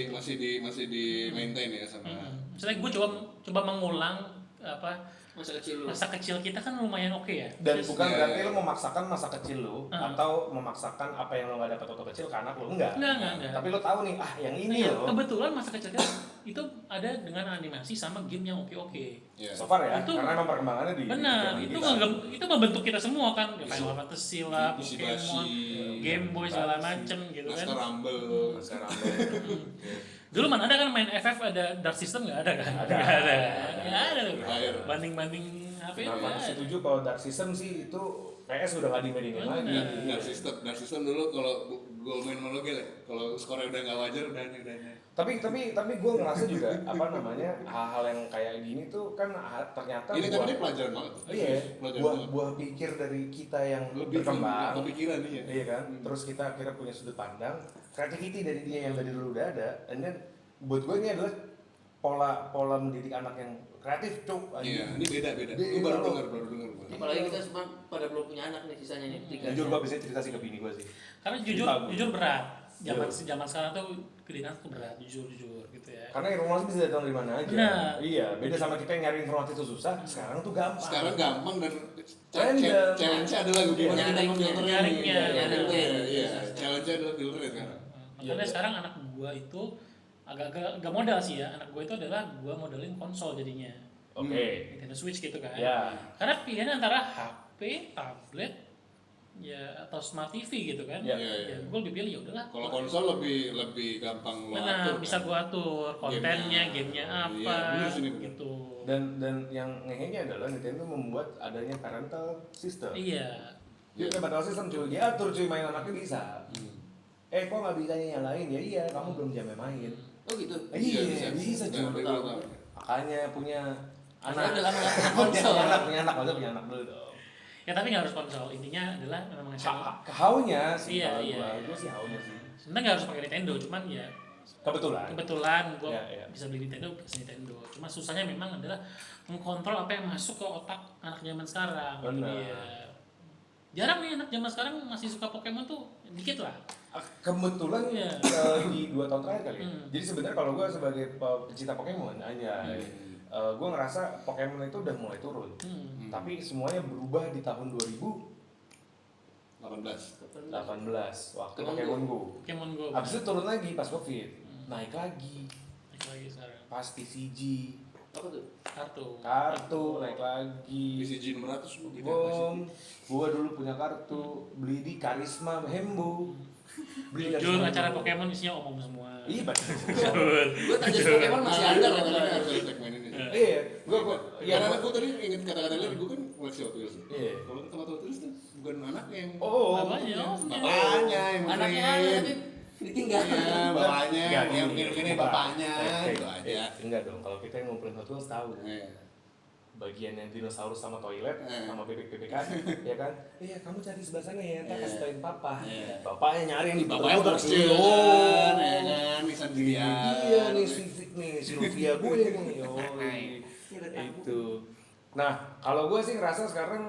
di maintain ya sama. Misalnya gue coba mengulang apa Masa kecil lu. Masa kecil kita kan lumayan oke ya. Dan Terus- bukan Iya, berarti iya. lo memaksakan masa kecil lo atau memaksakan apa yang lo nggak dapat waktu kecil ke anak lo, enggak. Enggak. Tapi lo tahu nih, yang ini Iya, loh. kebetulan masa kecil kita itu ada dengan animasi sama game yang oke-oke. Iya. So far ya, Itu- karena emang perkembangannya di Benar, zaman itu kita. itu membentuk kita semua kan, kayak Final Fantasy lah, Isi Pokemon, basi, Game Boy segala macem gitu kan. Master Rumble. Sekarang Dulu mana ada kan main FF ada Dark System nggak ada kan? Ada. Nggak ada. Nggak ada. Terakhir. Banding HP Final nggak Fantasy ada. 7 kalau Dark System sih itu PS udah nggak dimainin lagi. Benar. Dark System dulu kalau gue main sama lo gile, kalau skornya udah nggak wajar udah nih. Tapi gue ngerasa juga apa namanya hal-hal yang kayak gini tuh kan ternyata Ini kan ini pelajaran banget. iya Pelajaran banget. buah pikir dari kita yang Lebih berkembang, kepikiran nih ya. iya kan. Terus kita akhirnya punya sudut pandang, creativity dari dia yang dari dulu udah ada, and then buat gue ini adalah pola mendidik anak yang kreatif cuk. Iya, ini beda. Iya, Gue baru lo. dengar. Apalagi kita semua pada belum punya anak nih sisanya nih. Tiga. Jujur gue bisa cerita sih ke bini gue sih. Karena jujur berat. Zaman sekarang tuh pendidikan tuh berat, jujur gitu ya. Karena informasi bisa datang dari mana aja. Benar. Iya, beda sama kita yang nyari informasi itu susah, sekarang tuh gampang. Sekarang gampang dan Random. challenge-nya adalah gimana kita memfilternya. Nyaringnya. Iya, challenge-nya adalah filternya sekarang. Makanya sekarang anak gua itu agak modal sih ya. Anak gua itu adalah gua modelin konsol jadinya. Oke. Nintendo Switch gitu kan. Ya. Karena pilihannya antara HP, tablet, ya atau smart TV gitu kan. Ya. Ya, gue lebih pilih ya udahlah. Kalau konsol lebih gampang lo Benar, atur. bisa kan. gua atur kontennya, gamenya apa, Iya, bener sih, bener. gitu. Dan yang ngehenya adalah Nintendo membuat adanya parental system. Iya. Dia punya parental system cuy, dia atur cuy main anaknya bisa. Kok nggak bisa yang lain? Ya iya, kamu belum jamnya main. Oh gitu. Iya, bisa cuy. Nah, baru tahu. Makanya punya Anak anak. udah lama nggak punya konsol. punya anak dulu dong. Ya tapi nggak harus konsol. Intinya adalah memang Haunya sih, Iya, kalau iya. gue sih haunya sih. sebenarnya nggak harus pakai Nintendo, cuman ya kebetulan gue Iya, iya. bisa beli Nintendo, bisa Nintendo. Cuma susahnya memang adalah mengkontrol apa yang masuk ke otak anak zaman sekarang. Itu Benar. dia. Jarang nih anak zaman sekarang masih suka Pokemon tuh dikit lah. Kebetulan Iya. di 2 tahun terakhir kali ya. Jadi sebenarnya kalau gue sebagai pecinta Pokemon aja, gue ngerasa Pokemon itu udah mulai turun. Tapi semuanya berubah di tahun 18. 2018 waktu Pokemon Pokemon Go. Pokemon Go. Abis itu turun lagi pas Covid, naik lagi. Naik lagi sekarang. Pas TCG, Apa tuh? Kartu. naik lagi. BCG 600 lu gitu. Gua dulu punya kartu, beli di Karisma Hembo. Beli di Jujur Karisma acara Hembo. Pokemon isinya omong semua. Iya betul. Gue tanya Pokemon masih ada Nah, katanya. harus segmen ini. Iya, gua Ya, karena gue tadi inget kata-kata dia, gue kan koleksi Hot Wheels. Iya. Kalau kata Hot Wheels tuh bukan anaknya yang Bapaknya, bapaknya yang Anaknya ada main. tapi ditinggal. Iya, bapaknya Enggak, yang gini, gini Pak. bapaknya gitu aja. Enggak dong, kalau kita yang ngumpulin Hot Wheels tahu. Iya. Bagian yang dinosaurus sama toilet sama bebek-bebekan, ya kan? Iya, kamu cari sebelah sana ya, ntar kasih tauin papa. Iya. Bapaknya nyari yang di Bapaknya putar-putar. Porsche, Oh, ya kan, Nissan GTR. iya nih Civic nih, Silvia gue nih. Oh, itu. Nah, kalau gue sih ngerasa sekarang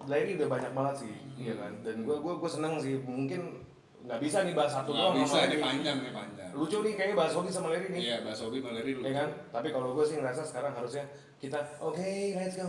Larry udah banyak banget sih, iya kan? Dan gue seneng sih, mungkin nggak bisa nih bahas satu Nggak doang bisa, sama ini Larry. panjang nih panjang. Lucu nih kayaknya bahas Hobi sama Larry nih. Iya, Mbak Sobi Maleri dulu. Ya kan? Tapi kalau gue sih ngerasa sekarang harusnya kita oke, let's go.